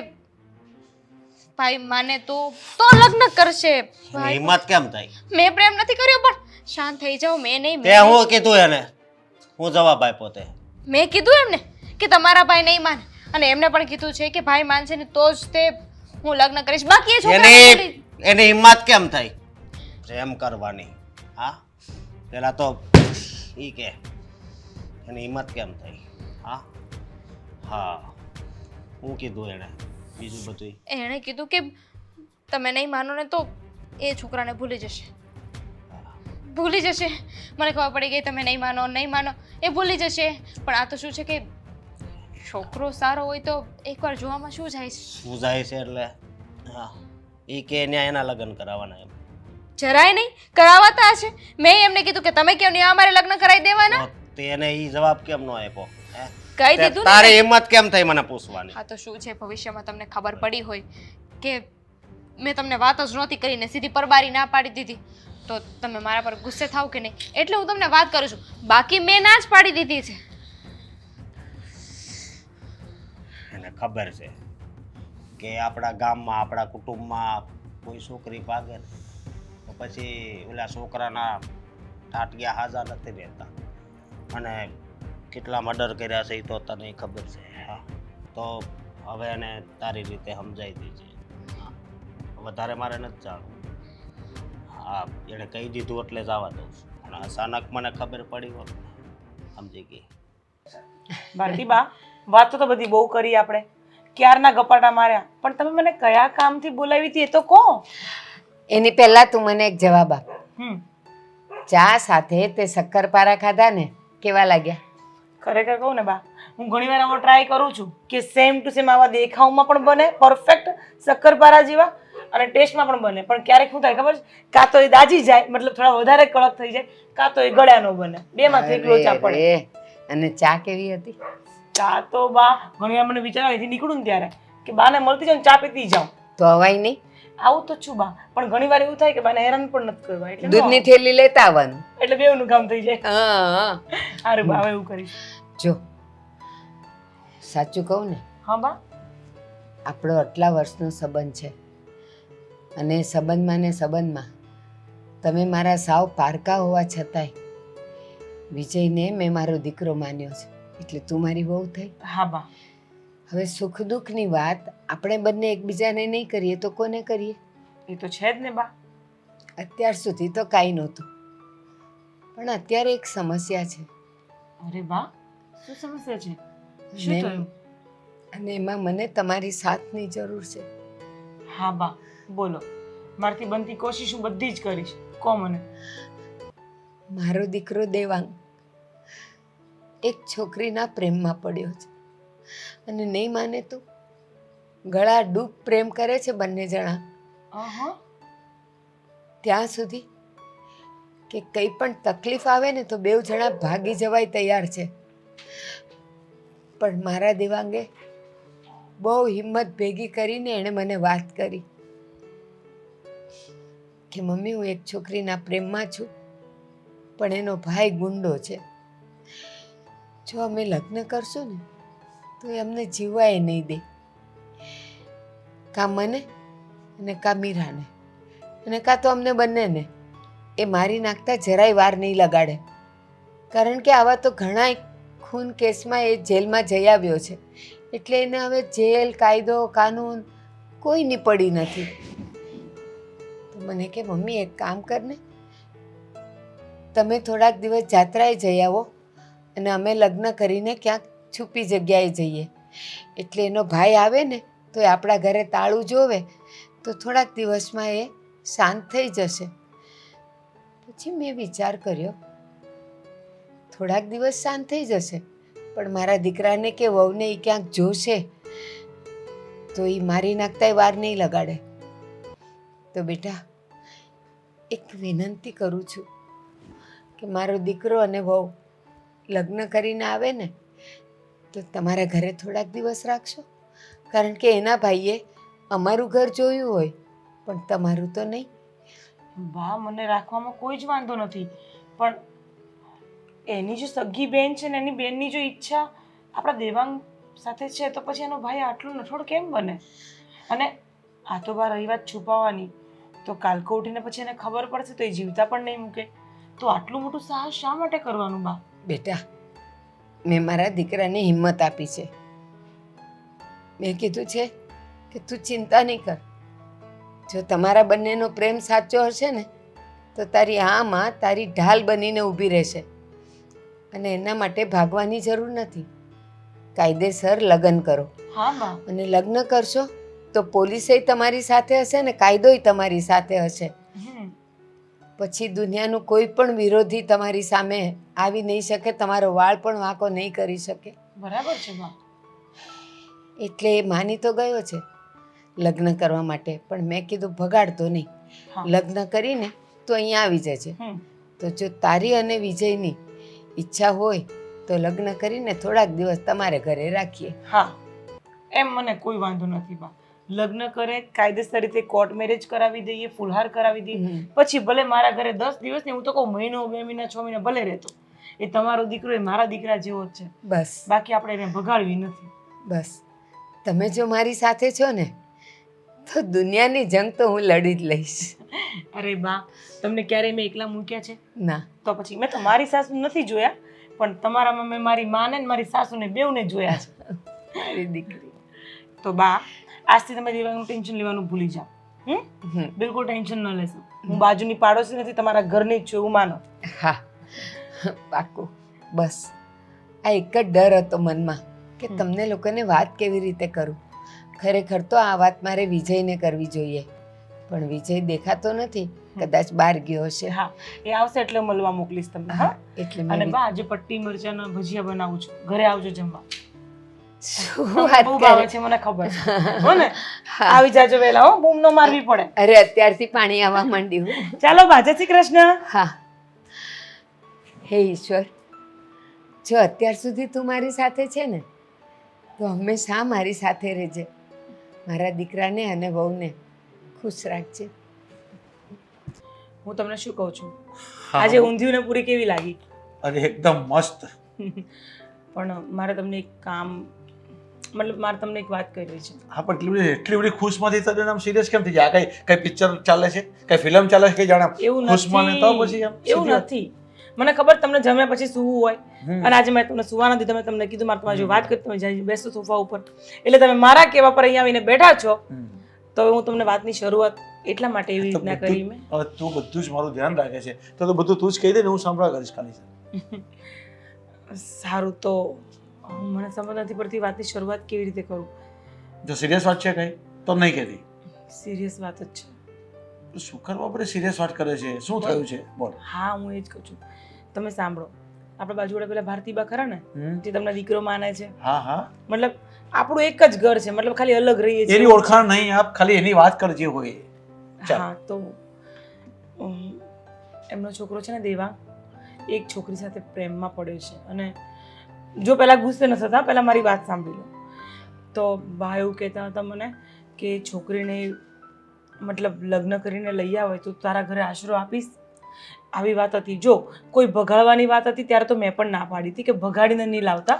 ભાઈ માને તો લગ્ન કરશે. એની હિંમત કેમ થાય? મેં પ્રેમ નથી કર્યો. પણ શાંત થઈ જાઓ. મેં નહીં, તે હું કીધું એને? હું જવાબ આપ્યો તે? મેં કીધું એમને કે તમારા ભાઈ નહીં માને, અને એમને પણ કીધું છે કે ભાઈ માનશે ને તો જ તે હું લગ્ન કરીશ. બાકી એ છોકરા એની હિંમત કેમ થઈ પ્રેમ કરવાની? હા, પેલા તો ઈ કે એની હિંમત કેમ થઈ? હા હા, હું કીધું એને બીજું બધું? એણે કીધું કે તમે નહીં માનો ને તો એ છોકરાને ભૂલી જશે. મને ખબર પડી ગઈ, તમે નહીં માનો એ ભૂલી જશે. પણ આ તો શું છે કે છોકરો સારો હોય તો એકવાર જોવામાં શું જાય છે? શું જાય છે એટલે? હા, ઈ કે એના લગ્ન કરાવવાના એમ? જરાય નહીં કરાવતા હશે. મેં એમને કીધું કે તમે કેમ નહીં અમારે લગ્ન કરાવી દેવાના? તો તેને ઈ જવાબ કેમ ન આપ્યો? કહી દીધું ને. તારી હિંમત કેમ થઈ મને પૂછવાની? આ તો શું છે, ભવિષ્યમાં તમને ખબર પડી હોય કે મેં તમને વાત જ નહોતી કરીને સીધી પરબારી ના પાડી દીધી તો તમે મારા પર ગુસ્સે થાવ કે નહીં એટલે હું તમને વાત કરું છું બાકી મેં ના જ પાડી દીધી છે એને ખબર છે કે આપણા ગામમાં આપણા કુટુંબમાં કોઈ છોકરી ભાગે ને તો પછી ઓલા છોકરાના ટાટિયા હાજા નથી રહેતા અને કેટલા મર્ડર કર્યા છે એ તો તને ખબર છે હા તો હવે એને તારી રીતે સમજાવી દેજે હા વધારે મારે નથી જાણવું હા એણે કહી દીધું એટલે જ આવવા દઉં છું અને અચાનક મને ખબર પડી હોત ને સમજી ગઈ ભારતીબા વાતો તો બધી બહુ કરી આપણે ક્યારના ગપાટા માર્યા પણ તમે મને કયા કામથી બોલાવી હતી એ તો કહો એની પહેલા તું મને એક જવાબ આપ. હમ ચા સાથે તે શક્કરપારા ખાધા ને કેવા લાગ્યા? ખરેખર કહું ને બા હું ઘણીવાર આવો ટ્રાય કરું છું કે સેમ ટુ સેમ આવા દેખાવમાં પણ બને પરફેક્ટ શક્કરપારા જેવા અને ટેસ્ટમાં પણ બને પણ ક્યારેક શું થાય ખબર છે કાં તો એ દાજી જાય મતલબ થોડા વધારે કડક થઈ જાય કાં તો એ ગળ્યાનો બને બેમાંથી એક લોચા પડે અરે, અને ચા કેવી હતી? ચા તો બા ઘણીવાર મને વિચાર આવે અહીંથી નીકળું ને ત્યારે કે બાને મળતી જાઉં ચા પીતી જાઉં તો અવાય નહીં? આવું તો છું બા પણ ઘણીવાર એવું થાય કે બાને હેરાન પણ નથી કરવા એટલે દૂધની થેલી લેતા આવવાનું. એટલે બેવનું કામ થઈ જાય હા સારું બા હવે એવું કરીશ જો સાચું કહું ને, હા બા આપણો આટલા વર્ષનો સંબંધ છે અને સંબંધમાં ને સંબંધમાં તમે મારા સાવ પારકા હોવા છતાંય વિજયને મેં મારો દીકરો માન્યો છે એટલે તું મારી વહુ થઈ. હા બા હવે સુખ દુઃખની વાત આપણે બંને એકબીજાને નહીં કરીએ તો કોને કરીએ? એ તો છે જ ને બા અત્યાર સુધી તો કાંઈ નહોતું પણ અત્યારે એક સમસ્યા છે અરે બા શું સમસ્યા છે શું અને- થયું અને એમાં મને તમારી સાથની જરૂર છે. હા બા બોલો મારથી બનતી કોશિશ હું બધી જ કરીશ કહો મને મારો દીકરો દેવાંગ એક છોકરીના પ્રેમમાં પડ્યો છે અને નહીં માને તો ગળા ડૂબ પ્રેમ કરે છે બંને જણા અહં. ત્યાં સુધી કે કંઈ પણ તકલીફ આવે ને તો બેઉ જણા ભાગી જવાય તૈયાર છે. પણ મારા દેવાંગે બહુ હિંમત ભેગી કરીને એણે મને વાત કરી કે મમ્મી હું એક છોકરીના પ્રેમમાં છું પણ એનો ભાઈ ગુંડો છે. જો અમે લગ્ન કરશું ને તો એ અમને જીવાય નહીં દે, કાં મને અને કાં મીરાને અને કાં તો અમને બંનેને એ મારી નાખતા જરાય વાર નહીં લગાડે. કારણ કે આવા તો ઘણા ખૂન કેસમાં એ જેલમાં જઈ આવ્યો છે એટલે એને હવે જેલ કાયદો કાનૂન કોઈની પડી નથી. તો મને કે મમ્મી એક કામ કરને, તમે થોડાક દિવસ જાત્રાએ જઈ આવો અને અમે લગ્ન કરીને ક્યાંક છુપી જગ્યાએ જઈએ એટલે એનો ભાઈ આવે ને તો એ આપણા ઘરે તાળું જોવે તો થોડાક દિવસમાં એ શાંત થઈ જશે. પછી મેં વિચાર કર્યો થોડાક દિવસ શાંત થઈ જશે પણ મારા દીકરાને કે વહુને એ ક્યાંક જોશે તો એ મારી નાખતાય વાર નહીં લગાડે. તો બેટા એક વિનંતી કરું છું કે મારો દીકરો અને વહુ લગ્ન કરીને આવે ને તો તમારા ઘરે થોડાક દિવસ રાખશો કારણ કે એના ભાઈએ અમારું ઘર જોયું હોય પણ તમારું તો નહીં. બા મને રાખવામાં કોઈ જ વાંધો નથી પણ એની જો સગી બેન છે ને એની બેનની જો ઈચ્છા આપણા દેવાંગ સાથે છે તો પછી એનો ભાઈ આટલું નઠોડ કેમ બને? અને આ તો બા રહી વાત છુપાવવાની તો કાલકો ઉઠીને પછી એને ખબર પડશે તો એ જીવતા પણ નહીં મૂકે તો આટલું મોટું સાહસ શા માટે કરવાનું બા? બેટા મેં મારા દીકરાને હિંમત આપી છે. મેં કીધું છે કે તું ચિંતા નહીં કર, જો તમારા બંનેનો પ્રેમ સાચો હશે ને તો તારી આમાં તારી ઢાલ બનીને ઊભી રહેશે અને એના માટે ભાગવાની જરૂર નથી. કાયદેસર લગ્ન કરો હા બા અને લગ્ન કરશો તો પોલીસે તમારી સાથે હશે ને કાયદોય તમારી સાથે હશે. હમ. પછી દુનિયાનું કોઈ પણ વિરોધી તમારી સામે આવી નહીં શકે, તમારો વાળ પણ વાંકો નહીં કરી શકે. બરાબર છે બા એટલે એ માની તો ગયો છે લગ્ન કરવા માટે પણ મેં કીધું ભગાડતો નહીં, હા. લગ્ન કરીને તો અહીંયા આવી જજે. હમ. તો જો તારી અને વિજયની ઈચ્છા હોય તો લગ્ન કરીને થોડાક દિવસ તમારે ઘરે રાખીએ. હા એમ મને કોઈ વાંધો નથી બા લગ્ન કરે, કાયદેસર રીતે કોર્ટ મેરેજ કરાવી દઈએ, ફુલહાર કરાવી દઈએ, પછી ભલે મારા ઘરે 10 દિવસ ને હું તો કહું મહિનો, 2 મહિના, 6 મહિના ભલે રહેતો. એ તમારો દીકરો એ મારા દીકરા જેવો જ છે. બસ બાકી આપણે એને ભગાડવી નથી. બસ તમે જો મારી સાથે છો ને તો દુનિયાની જંગ તો હું લડી જ લઈશ. અરે બા, તમને ક્યારેય મેં એકલા મૂક્યા છે? ના, તો પછી મેં તો મારી સાસુ નથી જોયા, પણ તમારામાં મેં મારી માને ને મારી સાસુને બેઉને જોયા છે. મારી દીકરી. તો બા, આજથી તમે દેવાનું ટેન્શન લેવાનું ભૂલી જાઓ. બિલકુલ ટેન્શન ન લેશો. હું બાજુની પાડોશી નથી, તમારા ઘરની જ છું એવું માનો. હા, પાકું. બસ આ એક જ ડર હતો મનમાં કે તમને લોકોને વાત કેવી રીતે કરું. ખરેખર તો આ વાત મારે વિજયને કરવી જોઈએ, પણ વિજય દેખાતો નથી, કદાચ બહાર ગયો હશે. હા, એ આવશે એટલે મળવા મોકલીશ તમને. હા, એટલે અને મેં બા આજે પટ્ટી મરચાના ભજીયા બનાવું છું, ઘરે આવજો જમવા. શું તમને વાત બહુ ભાવે કરે? છે મને ખબર છે. હો ને? આવી જાજો વહેલા, હો, બૂમ ન મારવી પડે. અરે અત્યારથી પાણી આવવા માંડ્યું. ચાલો બા, જય શ્રી કૃષ્ણ. હા, હે ઈશ્વર, જો અત્યાર સુધી તું મારી સાથે છે ને તો હંમેશા મારી સાથે રહેજે. મારા દીકરાને અને વહુને ખુશ રાખજે. હું તમને શું કહું છું, હા. આજે ઊંધિયું ને પૂરી કેવી લાગી? અરે એકદમ મસ્ત. પણ મારે તમને એક કામ, મતલબ મારે તમને એક વાત કરવી છે. હા, પણ એટલી બધી ખુશમાંથી તને આમ સિરિયસ કેમ થઈ જાય? કઈ પિક્ચર ચાલે છે, કઈ ફિલ્મ ચાલે છે, કઈ જાણે એવું ખુશમાં ને તો પછી આમ નથી, એવું સીધી નથી. મને ખબર તમને જમ્યા પછી સૂવું હોય, હમ. અને આજે મેં તમને સુવા નથી, તમે તમને કીધું મારે તમારી જોડે વાત કરી, તમે જઈ બેસો સોફા ઉપર, એટલે તમે મારા કહેવા પર અહીંયા આવીને બેઠા છો, હમ. તો હું તમને વાતની શરૂઆત એટલા માટે એવી તો રીતના કરી મેં. હવે તું બધું જ મારું ધ્યાન રાખે છે, તો બધું તું જ કહી દે ને, હું સાંભળવા કરીશ ખાલી. સારું, તો મને સમજ નથી પડતી વાતની શરૂઆત કેવી રીતે કરું. જો સિરિયસ વાત છે કઈ તો નહીં કહેતી. સિરિયસ વાત જ છે. તો શું કરવા આપણે સિરિયસ વાત કરે છે? શું થયું છે બોલ. હા, હું એ જ કહું છું. તમે સાંભળો, આપણા બાજુવાળા પેલા ભારતીબા ખરા ને, હમ. જે તમને દીકરો માને છે, હા હા, મતલબ આપણું એક જ ઘર છે, મતલબ ખાલી અલગ રહીએ છીએ. એની ઓળખાણ નહીં આપ, ખાલી એની વાત કર જે હોય. ચાલ. હા, તો એમનો છોકરો છે ને દેવાંગ, એક છોકરી સાથે પ્રેમમાં પડ્યો છે. અને જો પહેલા ગુસ્સે ન થતા, પહેલા મારી વાત સાંભળી લો. તો બા એવું કહેતા હતા મને કે છોકરીને મતલબ લગ્ન કરીને લઈ આવે તો તારા ઘરે આશરો આપીશ, આવી વાત હતી. જો કોઈ ભગાડવાની વાત હતી ત્યારે તો મેં પણ ના પાડી હતી કે ભગાડીને નહીં લાવતા,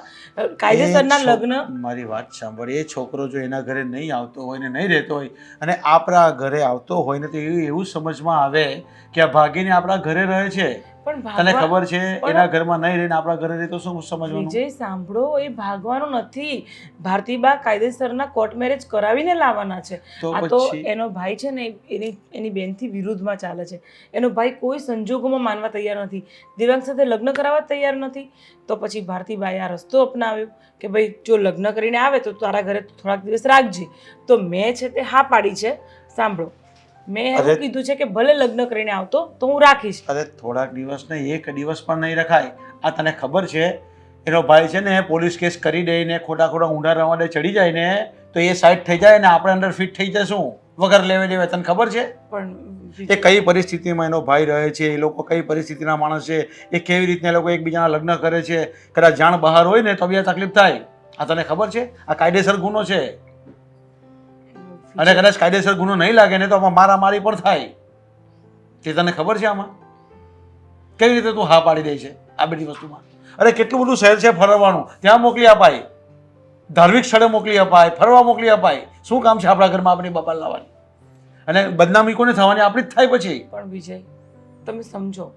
કાયદેસરના લગ્ન. મારી વાત સાંભળ, એ છોકરો જો એના ઘરે નહીં આવતો હોય ને નહીં રહેતો હોય અને આપણા ઘરે આવતો હોય ને તો એવું સમજમાં આવે કે આ ભાગીને આપણા ઘરે રહે છે. પણ તને ભાગવા- ખબર છે પણ- એના ઘરમાં નહીં રહીને આપણા ઘરે રહે તો શું સમજવાનું? વિજય સાંભળો, એ ભાગવાનું નથી. ભારતીબા કાયદેસરના કોર્ટ મેરેજ કરાવીને લાવવાના છે. તો આ તો પછી એનો ભાઈ છે ને, એની બેનથી વિરુદ્ધમાં ચાલે છે. એનો ભાઈ કોઈ સંજોગોમાં માનવા તૈયાર નથી, દેવાંગ સાથે લગ્ન કરાવવા તૈયાર નથી. તો પછી ભારતીબાએ આ રસ્તો અપનાવ્યો કે ભાઈ જો લગ્ન કરીને આવે તો તારા ઘરે થોડાક દિવસ રાખજે. તો મેં છે તે હા પાડી છે. સાંભળો, મેં એવું કીધું છે કે ભલે લગ્ન કરીને આવતો તો હું રાખીશ. અરે થોડાક દિવસ ને એક દિવસ પણ નહીં રખાય. આ તને ખબર છે એનો ભાઈ છે ને પોલીસ કેસ કરી દે ને ખોટા ઊંડા રવાડે ચડી જાય ને તો એ સાઈડ થઈ જાય ને આપણે અંદર ફિટ થઈ જશું વગર લેવે દેવે. તને ખબર છે પણ એ કઈ પરિસ્થિતિમાં એનો ભાઈ રહે છે, એ લોકો કઈ પરિસ્થિતિના માણસ છે, એ કેવી રીતના એ લોકો એકબીજાના લગ્ન કરે છે. કદાચ જાણ બહાર હોય ને તો બી આ તકલીફ થાય. આ તને ખબર છે? આ કાયદેસર ગુનો છે. અને કદાચ કાયદેસર ગુનો નહીં લાગે ને તો આમાં મારામારી પણ થાય. તે તને ખબર છે? આમાં કેવી રીતે તું હા પાડી દે છે આ બધી વસ્તુમાં? અરે કેટલું બધું શહેર છે ફરવાનું, ત્યાં મોકલી અપાય, ધાર્મિક સ્થળે મોકલી અપાય, ફરવા મોકલી અપાય. શું કામ છે આપણા ઘરમાં આપણી બાપા લાવવાની? અને બદનામી કોને થવાની? આપણી જ થાય પછી. પણ વિજય, તમે સમજો,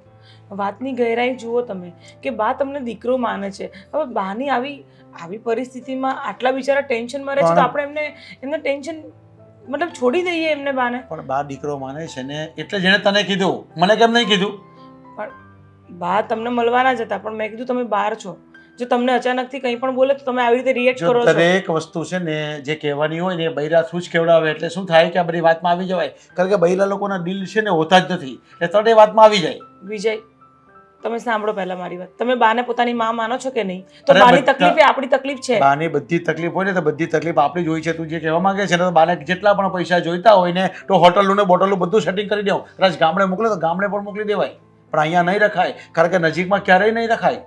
વાતની ગહેરાઈ જુઓ તમે કે બા તમને દીકરો માને છે. હવે બાની આવી પરિસ્થિતિમાં આટલા બિચારા ટેન્શનમાં રહે છે તો આપણે એમને ટેન્શન મતલબ છોડી દઈએ એમને બાને. પણ બા દીકરો માને છે ને એટલે જેને તને કીધું, મને કેમ નહીં કીધું? પણ બા તમને મળવાના જ હતા, પણ મેં કીધું તમે બહાર છો, જો તમને અચાનકથી કંઈ પણ બોલે તો તમે આવી રીતે રિએક્ટ જો કરો છો. દરેક વસ્તુ છે ને જે કહેવાની હોય ને એ બૈરા થ્રુ જ કહેવડાવે એટલે શું થાય કે આ બધી વાતમાં આવી જવાય. કારણ કે બૈરા લોકોના દિલ છે ને હોતા જ નથી એટલે તરત એ વાતમાં આવી જાય. વિજય, તમે સાંભળો પહેલા મારી વાત. તમે બાને પોતાની માં માનો છો કે નહીં? તો અરે બાની બધા- તકલીફ એ આપણી તકલીફ છે. બાની બધી તકલીફ હોય ને તો બધી તકલીફ આપણી જ હોય છે. તું જે કહેવા માંગે છે ને તો બાને જેટલા પણ પૈસા જોઈતા હોય ને તો હોટલો ને બોટલો બધું સેટિંગ કરી દેવું. કદાચ ગામડે મોકલે તો ગામડે પણ મોકલી દેવાય, પણ અહીંયા નહીં રખાય. કારણ કે નજીકમાં ક્યારેય નહીં રખાય.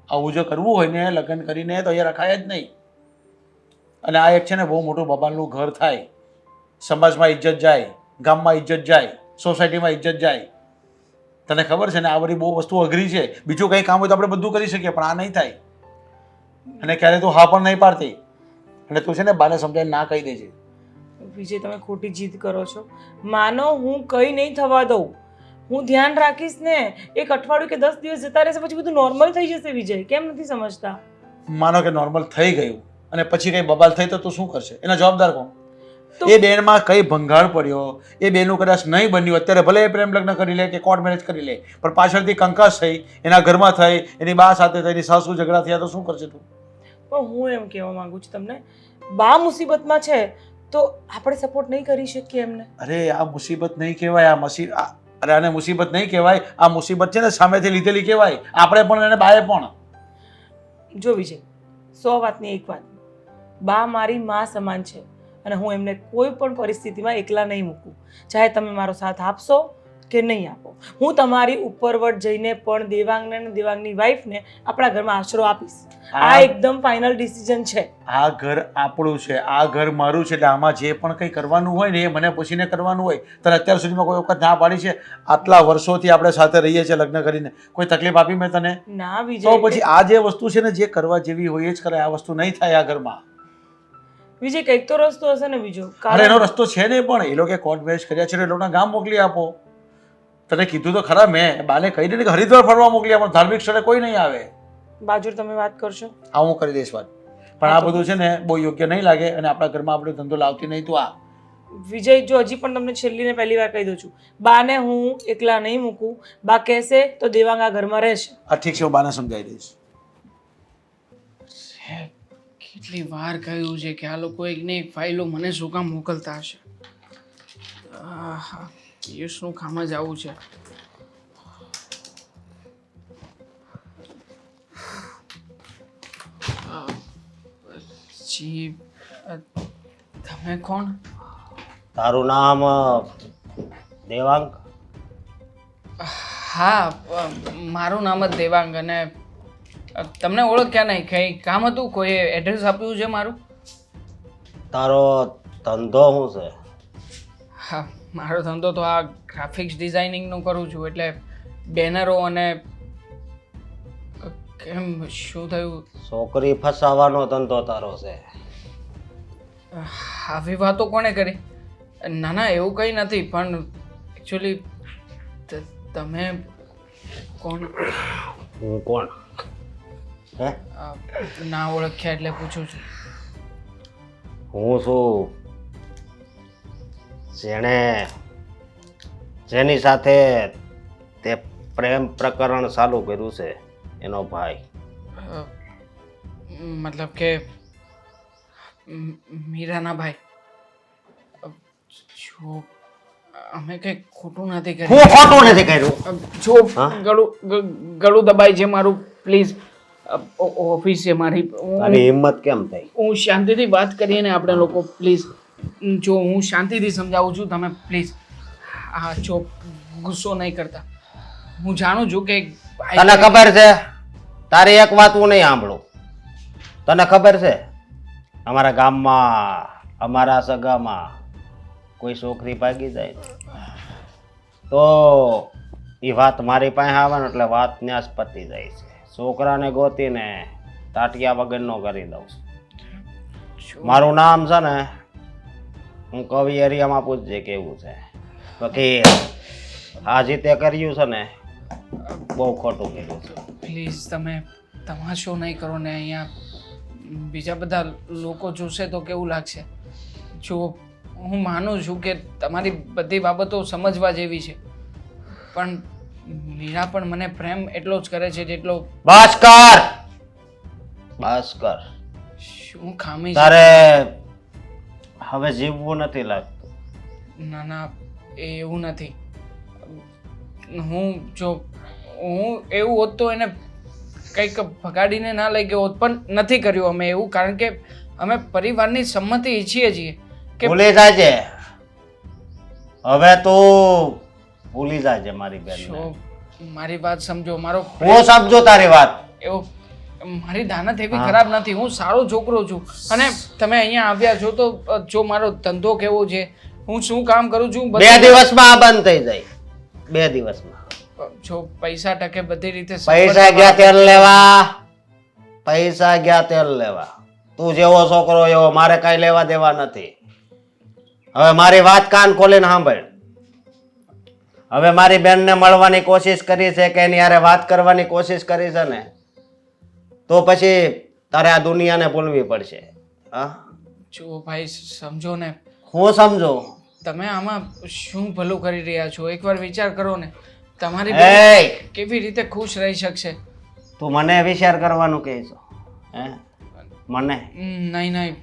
આવું જો કરવું હોય ને લગ્ન કરીને તો અહીંયા રખાય જ નહીં. અને આ એક છે ને બહુ મોટું બબાલનું ઘર થાય સમાજમાં ઇજ્જત જાય, ગામમાં ઇજ્જત જાય, સોસાયટીમાં ઇજ્જત જાય. તને ખબર છે ને આ બધી બહુ વસ્તુ અઘરી છે. બીજું કંઈ કામ હોય તો આપણે બધું કરી શકીએ, પણ આ નહીં થાય. અને ક્યારે તું હા પણ નહીં પાડતી, અને તું છે ને બાને સમજાવીને ના કહી દેજે. વિજય, તમે ખોટી જીદ કરો છો. માનો હું કંઈ નહીં થવા દઉં, હું ધ્યાન રાખીશ ને. એક અઠવાડિયું કે 10 દિવસ જતા રહેશે, પછી બધું નોર્મલ થઈ જશે. વિજય, કેમ નથી સમજતા? માનો કે નોર્મલ થઈ ગયું અને પછી કંઈ બબાલ થઈ તો તું શું કરશે? એના જવાબદાર કોણ? એ બેનમાં કઈ ભંગાણ પડ્યો, એ બેનું કદાચ નહીં બન્યું, અત્યારે ભલે એ પ્રેમ લગ્ન કરી લે કે કોર્ટ મેરેજ કરી લે, પણ પાછળથી કંકાસ થઈ, એના ઘરમાં થઈ, એની બા સાથે થઈ, એની સાસુ ઝઘડા થયા તો શું કરશે તું? પણ હું એમ કહેવા માંગુ છું તમને, બા મુસીબતમાં છે તો આપણે સપોર્ટ નહીં કરી શકીએ એમને? અરે આ મુસીબત નહીં કહેવાય, અરે આને મુસીબત નહીં કહેવાય, આ મુસીબત છે ને સામેથી લીધેલી કહેવાય. આપણે પણ અને બાએ પણ. જો વિજય, 100 વાતની એક વાત, બા મારી માં સમાન છે અને હું એમને કોઈ પણ પરિસ્થિતિમાં એકલા નહીં મૂકું. ચાહે તમે મારો સાથ આપશો કે નહીં આપો, હું તમારી ઉપરવટ જઈને પણ દેવાંગને અને દેવાંગની વાઈફને આપણા ઘરમાં આશરો આપીશ. આ એકદમ ફાઇનલ ડિસિઝન છે. આ ઘર આપણું છે, આ ઘર મારું છે, એટલે આમાં જે પણ કંઈ કરવાનું હોય ને એ મને પૂછીને કરવાનું હોય. તને અત્યાર સુધીમાં કોઈ વખત ના પાડી છે? આટલા વર્ષોથી આપણે સાથે રહીએ છીએ લગ્ન કરીને, કોઈ તકલીફ આપી મેં તને? ના વિજય, તો પછી આ જે વસ્તુ છે ને જે કરવા જેવી હોય એ જ કરાય. આ વસ્તુ નહીં થાય આ ઘરમાં. વિજય, કંઈક તો રસ્તો હશે ને બીજો? અરે એનો રસ્તો છે ને, પણ એ લોકો કોર્ટ મેરેજ કર્યા છે, એ લોકોના ગામ મોકલી આપો. તને કીધું તો ખરા, મેં બાને કહી દે કે હરિદ્વાર ફરવા મોકલી આપો, ધાર્મિક સ્થળે કોઈ નહીં આવે. બાજુ તમે વાત કરશો? હા, હું કરી દઈશ વાત, પણ આ બધું છે ને બહુ યોગ્ય નહીં લાગે અને આપણા ઘરમાં આપણે ધંધો લાવતી નહીં. તું આ વિજય, જો હજી પણ તમને છેલ્લી ને પહેલી વાર કહી દઉં છું, બાને હું એકલા નહીં મૂકું. બા કહેશે તો દેવાંગ આ ઘરમાં રહેશે. આ ઠીક છે, હું બાને સમજાવી દઈશ. કેટલી વાર કહ્યું છે કે આ લોકો એક ને એક ફાઇલો મને શું કામ મોકલતા હશે? પિયુષનું કામ જ આવું છે. જી, તમે કોણ? તારું નામ દેવાંગ? હા, મારું નામ જ દેવાંગ. અને તમને ઓળખ્યા નહીં? કંઈ કામ હતું? કોઈ એડ્રેસ આપ્યું છે મારું? તારો ધંધો શું છે? હા, મારો ધંધો તો આ ગ્રાફિક્સ ડિઝાઇનિંગનું કરું છું, એટલે બેનરો અને કેમ શું થયું? છોકરી ફસાવાનો ધંધો તારો છે? આવી વાતો કોણે કરી? ના ના, એવું કંઈ નથી, પણ એકચ્યુઅલી તમે કોણ? હું કોણ? હે? ના ઓળખ્યા એટલે પૂછું છું. હું છું જેની સાથે તે પ્રેમ પ્રકરણ ચાલુ કર્યું છે, એનો ભાઈ. મતલબ કે મીરાના ભાઈ? જો અમે કંઈ ખોટું નથી કર્યું. હું ખોટું નથી કર્યું. જો ગળું દબાઈ છે મારું, પ્લીઝ. ઓફિસ છે મારી, તારી હિંમત કેમ થઈ? હું શાંતિથી વાત કરીએ ને આપણે લોકો, પ્લીઝ. જો હું શાંતિથી સમજાવું છું, તમે પ્લીઝ હા જો ગુસ્સો નહીં કરતા. હું જાણું છું કે તને ખબર છે, તારી એક વાત હું નહીં સાંભળું. તને ખબર છે અમારા ગામમાં, અમારા સગામાં કોઈ છોકરી ભાગી જાય તો એ વાત મારી પાસે આવે ને એટલે વાત ત્યાં જ પતી જાય છે. છોકરાને ગોતીને તાટિયા વગરનો કરી દઉં છું. મારું નામ છે ને, હું કવિ એરિયામાં પૂછજે કેવું છે. બાકી આ જે તે કર્યું છે ને બહુ ખોટું કર્યું છે. પ્લીઝ તમે તમાશો નહીં કરો ને. અહીંયા બીજા બધા લોકો જોશે તો કેવું લાગશે? જો હું માનું છું કે તમારી બધી બાબતો સમજવા જેવી છે, પણ મીરા પણ મને પ્રેમ એટલો જ કરે છે જેટલો. બસ કર, બસ કર. શું ખામી છે? તારે હવે જીવવું નથી લાગતું? ના ના, એવું નથી. હું એવું હોત તો એને કંઈક ભગાડીને ના લઈ ગયો હોત, પણ નથી કર્યું અમે એવું, કારણ કે અમે પરિવારની સંમતિ ઈચ્છીએ છીએ કે. ભૂલી જાજે હવે, તું ભૂલી જાજે મારી બેન. મારી વાત સમજો. મારો હું સમજો તારી વાત. એવો મારી દાનત એવી ખરાબ નથી. હું સારો છોકરો છું અને તમે અહીંયા આવ્યા છો તો જો મારો ધંધો કેવો છે, હું શું કામ કરું છું બે બધું- દિવસમાં આ બંધ થઈ જાય 2 દિવસમાં. જો પૈસા ટકે બધી રીતે પૈસા ગયા તેલ લેવા, પૈસા ગયા તેલ લેવા. તું જેવો છોકરો એવો, મારે કઈ લેવા દેવા નથી. હવે મારી વાત કાન ખોલીને સાંભળ. હવે મારી બેનને મળવાની કોશિશ કરી છે કે એની હારે વાત કરવાની કોશિશ કરી છે ને, તો પછી તારે આ દુનિયાને ભૂલવી પડશે. હા, જો ભાઈ સમજો ને, હું સમજો. તમે આમાં શું ભલું કરી રહ્યા છો? એકવાર વિચાર કરો ને. તમારી એ બેન કેવી રીતે ખુશ રહી શકશે? તું મને વિચાર કરવાનું કહે છો? હે મને? નહીં નહીં,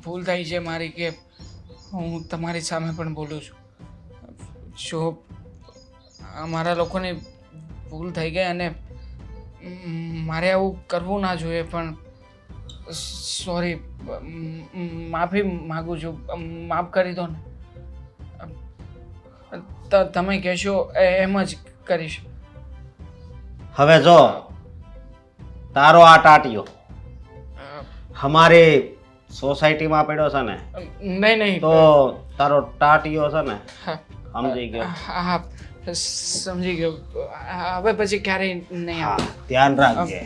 ભૂલ થઈ છે મારી કે હું તમારી સામે પણ બોલું છું. જો અમારા લોકોની ભૂલ થઈ ગઈ અને મારે આવું કરવું ના જોઈએ, પણ સોરી, માફી માગું છું. માફ કરી દો ને. તમે કહેશો એમ જ કરીશ. હવે જો તારો આ ટાટિયો અમારી સોસાયટીમાં પડ્યો છે ને, નહીં નહીં, તો તારો ટાટિયો છે ને, હા, સમજી ગયો? હા, સમજી ગયો. હવે પછી ક્યારેય નહીં હા, આવે. ધ્યાન રાખજે.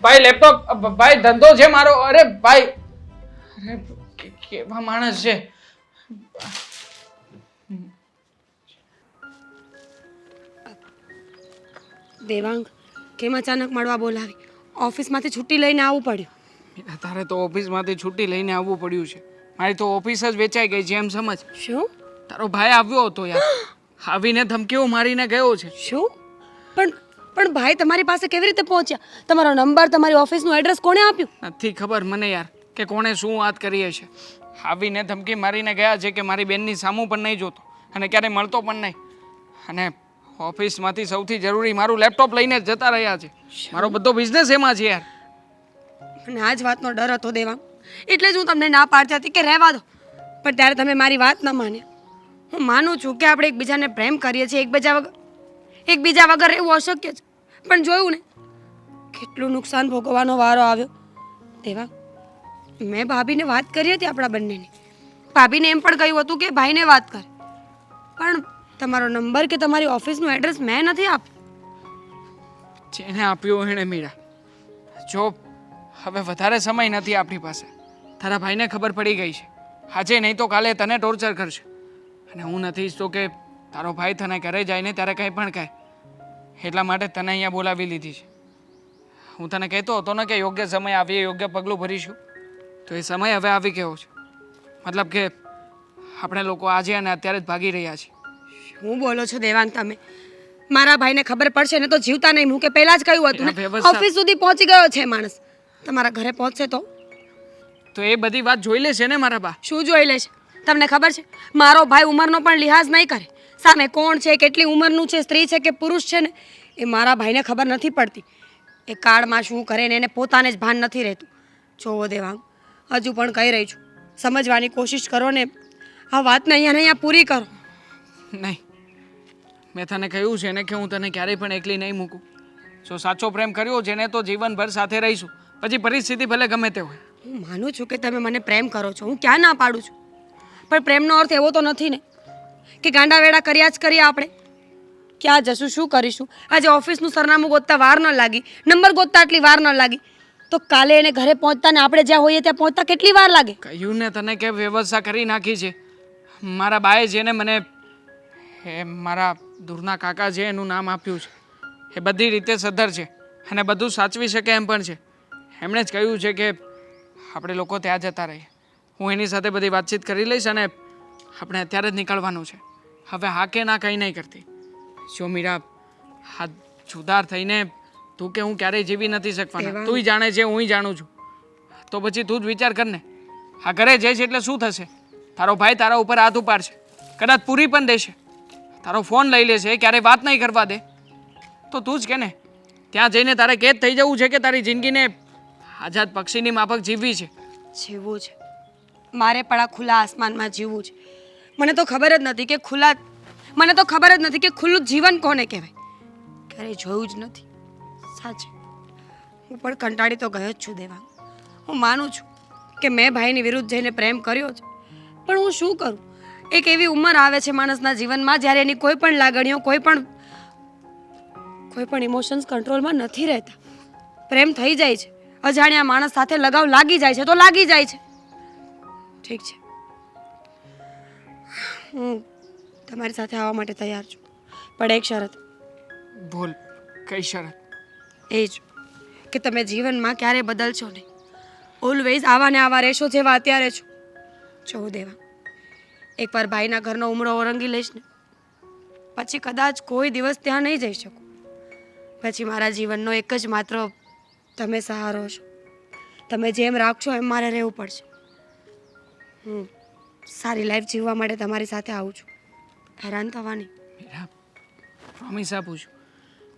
ભાઈ લેપટોપ, ભાઈ ધંધો છે મારો. અરે ભાઈ, અરે કેવા માણસ છે. દેવાંગ, કેમ અચાનક મળવા બોલાવી? ઓફિસમાંથી છુટ્ટી લઈને આવવું પડ્યું. મીરા, તારે તો ઓફિસમાંથી છુટ્ટી લઈને આવવું પડ્યું છે. મારી તો ઓફિસ જ વેચાઈ ગઈ છે એમ સમજ. શું તારો ભાઈ આવ્યો હતો યાર, આવીને ધમકીઓ મારીને ગયો છે. શું? પણ ભાઈ તમારી પાસે કેવી રીતે પહોંચ્યા? તમારો નંબર, તમારી ઓફિસનું એડ્રેસ કોણે આપ્યું? નથી ખબર મને યાર કે કોણે શું વાત કરી હશે. આવીને ધમકી મારીને ગયા છે કે મારી બેનની સામું પણ નહીં જોતો અને ક્યારેય મળતો પણ નહીં. અને ઓફિસમાંથી સૌથી જરૂરી મારું લેપટોપ લઈને જ જતા રહ્યા છે. મારો બધો બિઝનેસ એમાં છે યાર. મને આ જ વાતનો ડર હતો દેવાંગ, એટલે જ હું તમને ના પાડતી હતી કે રહેવા દો, પણ ત્યારે તમે મારી વાત ન માન્યા. હું માનું છું કે આપણે એકબીજાને પ્રેમ કરીએ છીએ, એકબીજા વગર રહેવું અશક્ય છે, પણ જોયું ને કેટલું નુકસાન ભોગવવાનો વારો આવ્યો. દેવાંગ, મેં ભાભીને વાત કરી હતી આપણા બંનેની. ભાભીને એમ પણ કહ્યું હતું કે ભાઈને વાત કરે, પણ તમારો નંબર કે તમારી ઓફિસનું એડ્રેસ મેં નથી આપ્યું. જેને આપ્યો એણે મીરા. જો હવે વધારે સમય નથી આપણી પાસે. તારા ભાઈને ખબર પડી ગઈ છે. આજે નહીં તો કાલે તને ટોર્ચર કરશે. અને હું નથી ઈચ્છતો કે તારો ભાઈ તને ઘરે જાય ને ત્યારે કંઈ પણ કહે. એટલા માટે તને અહીંયા બોલાવી લીધી છે. હું તને કહેતો હતો ને કે યોગ્ય સમય આવીએ, યોગ્ય પગલું ભરીશું. તો એ સમય હવે આવી ગયો છે. મતલબ કે આપણે લોકો આજે અને અત્યારે જ ભાગી રહ્યા છીએ. શું બોલો છો દેવાંગ તમે? મારા ભાઈને ખબર પડશે ને તો જીવતા નહીં મૂકે. પહેલા જ કહ્યું હતું ને, વ્યવસ્થા- ઓફિસ સુધી પહોંચી ગયો છે માણસ. તમારા ઘરે પહોંચશે તો એ બધી વાત જોઈ લેશે ને મારા બા. શું જોઈ લેશે? તમને ખબર છે મારો ભાઈ ઉંમરનો પણ લિહાઝ નહીં કરે. સામે કોણ છે, કેટલી ઉંમરનું છે, સ્ત્રી છે કે પુરુષ છે ને, એ મારા ભાઈને ખબર નથી પડતી. એ કાળમાં શું કરે ને એને પોતાને જ ભાન નથી રહેતું. જોવો દેવાંગ, હજુ પણ કહી રહી છું, સમજવાની કોશિશ કરો ને આ વાતને અહીંયા ને અહીંયા પૂરી કરો. નહીં, મેં તને કહ્યું છે ને કે હું તને ક્યારેય પણ એકલી નહીં મૂકું. જો સાચો પ્રેમ કર્યો છે ને તો જીવનભર સાથે રહીશું. પછી પરિસ્થિતિ ભલે ગમે તે હોય. હું માનું છું કે તમે મને પ્રેમ કરો છો, હું ક્યાં ના પાડું છું, પણ પ્રેમનો અર્થ એવો તો નથી ને કે ગાંડા વેડા કર્યા જ કરીએ આપણે. ક્યાં જશું, શું કરીશું? આજે ઓફિસનું સરનામું ગોતતા વાર ન લાગી, નંબર ગોતતા આટલી વાર ન લાગી, તો કાલે એને ઘરે પહોંચતા ને આપણે જ્યાં હોઈએ ત્યાં પહોંચતા કેટલી વાર લાગે? કહ્યું ને તને કે વ્યવસ્થા કરી નાખી છે. મારા બાએ જેને મને મારા દૂરના કાકા છે એનું નામ આપ્યું છે, એ બધી રીતે સદ્ધર છે અને બધું સાચવી શકે એમ પણ છે. એમણે જ કહ્યું છે કે આપણે લોકો ત્યાં જતા રહીએ. હું એની સાથે બધી વાતચીત કરી લઈશ અને આપણે અત્યારે જ નીકળવાનું છે. હવે હા કે ના કંઈ નહીં કરતી. જો મીરા, હા જુદાર થઈને તું કે હું ક્યારેય જીવી નથી શકવાના. તુંય જાણે છે, હુંય જાણું છું. તો પછી તું જ વિચાર કર ને. આ ઘરે જઈશ એટલે શું થશે? તારો ભાઈ તારા ઉપર હાથ ઉપાડશે, કદાચ પૂરી પણ દેશે, તારો ફોન લઈ લેશે, ક્યારેય વાત નહીં કરવા દે. તો તું જ કે ને, ત્યાં જઈને તારે કેદ થઈ જવું છે કે તારી જિંદગીને આઝાદ પક્ષીની માફક જીવવી છે? જીવવું છે મારે, પણ આ ખુલ્લા આસમાનમાં જીવવું છે. મને તો ખબર જ નથી કે ખુલ્લું જીવન કોને કહેવાય. ક્યારેય જોયું જ નથી. સાચે હું પણ કંટાળી તો ગયો જ છું દેવાંગ. હું માનું છું કે મેં ભાઈની વિરુદ્ધ જઈને પ્રેમ કર્યો છે, પણ હું શું કરું? એક એવી ઉંમર આવે છે માણસના જીવનમાં જ્યારે એની કોઈ પણ લાગણીઓ કોઈ પણ ઇમોશન્સ કંટ્રોલમાં નથી રહેતા. પ્રેમ થઈ જાય છે, અજાણ્યા માણસ સાથે લગાવ લાગી જાય છે તો લાગી જાય છે. ઠીક છે, હું તમારી સાથે આવવા માટે તૈયાર છું, પણ એક શરત. બોલ, કઈ શરત? એ જ કે તમે જીવનમાં ક્યારેય બદલશો નહીં. ઓલવેઝ આવા ને આવા રહેશો જેવા અત્યારે છો. જો દેવા, એકવાર ભાઈના ઘરનો ઉમળો ઓરંગી લઈશ ને પછી કદાચ કોઈ દિવસ ત્યાં નહીં જઈ શકું. પછી મારા જીવનનો એક જ માત્ર તમે સહારો છો. તમે જેમ રાખશો એમ મારે રહેવું પડશે. હું સારી લાઈફ જીવવા માટે તમારી સાથે આવું છું, હેરાન થવાની. મીરા, પ્રોમિસ આપું છું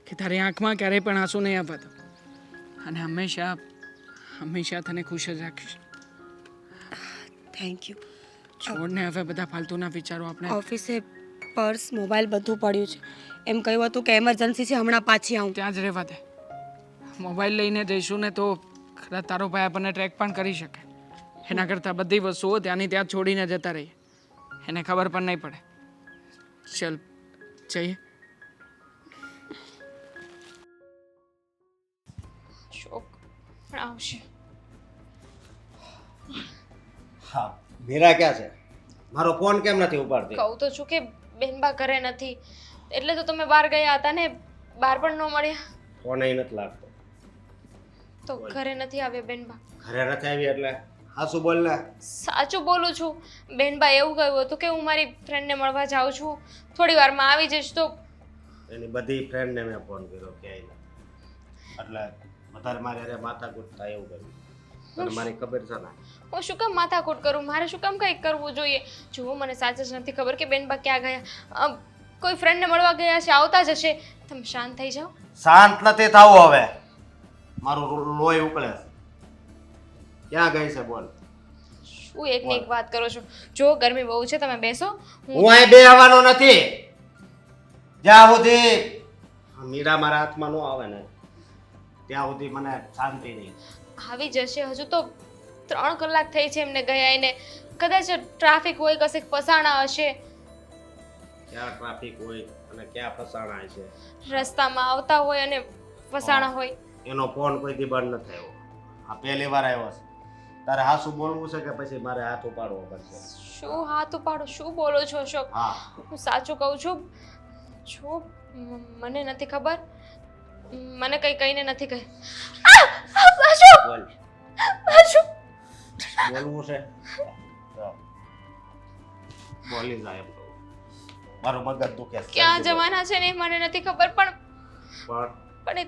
કે તારી આંખમાં ક્યારેય પણ આંસુ નહીં આવવા દઉં અને હંમેશા તને ખુશ જ રાખીશ. Thank you. છોડને હવે બધા ફાલતુના વિચારો આપણે. ઓફિસે પર્સ મોબાઈલ બધું પડ્યું છે. એમ કહ્યું હતું કે એમરજન્સી છે, હમણાં પાછી આવું. ત્યાં જ રહેવા દે. મોબાઈલ લઈને જઈશું ને તો કદાચ તારો ભાઈ આપણને ટ્રેક પણ કરી શકે. એના કરતાં બધી વસ્તુઓ ત્યાંની ત્યાં છોડીને જતા રહીએ, એને ખબર પણ નહીં પડે. ચલ જઈએ. શોક પણ આવશે. હા, મીરા ક્યાં છે? મારો ફોન કેમ નથી ઉપાડતી? કહું તો છું કે બેનબા ઘરે નથી, એટલે તો તમે બહાર ગયા હતા ને, બહાર પણ ન મળ્યા. ફોન અહીં નથી લાગતો. તો ઘરે નથી આવ્યા બેનબા. ઘરે નથી આવી એટલે હા શું બોલ ને. સાચું બોલું છું. બેનબા એવું કહ્યું હતું કે હું મારી ફ્રેન્ડને મળવા જાઉં છું, થોડી વારમાં આવી જઈશ. તો એની બધી ફ્રેન્ડને મેં ફોન કર્યો ક્યાંય એટલે વધારે મારે અરે માથાકૂટ થાય એવું કર્યું. તને મારી ખબર છે ને? હું શું કામ માથાકૂટ કરું? મારે શું કામ કંઈક કરવું જોઈએ? જુઓ, મને સાચું જ નથી ખબર કે બેનબા ક્યાં ગયા. કોઈ ફ્રેન્ડને મળવા ગયા છે, આવતા જ હશે. તમે શાંત થઈ જાઓ. શાંત નથી થવું હવે. મારું લોહી ઉકળે છે. ક્યાં ગઈ છે બોલ? શું એકની એક વાત કરો છો? જો ગરમી બહુ છે, તમે બેસો. હું અહીં બે આવવાનો નથી. જ્યાં સુધી મીરા મારા હાથમાં ન આવે ને ત્યાં સુધી મને શાંતિ નહીં. આવી જશે. હજુ તો 3 કલાક થઈ છે એમને ગયા એને. કદાચ ટ્રાફિક હોય, કશેક ફસાણા હશે, ક્યાં ટ્રાફિક હોય અને ક્યાં ફસાણા છે. રસ્તામાં આવતા હોય અને ફસાણા હોય. એનો ફોન કોઈથી બંધ ન થયો. આ પહેલી વાર આવ્યો છે. તારે હાસુ બોલવું છે કે પછી મારે હાથ ઉપાડવો પડશે? શું હાથ ઉપાડો? શું બોલો છો અશોક? હા, હું સાચું કહું છું. જો મને નથી ખબર, મને કઈ કહીને નથી કહે. બોલ. બોલવું છે તો બોલી જાય એમ કહું. મારું મગજ દુખે છે. ક્યાં જવાના છે ને એ મને નથી ખબર, પણ પણ એ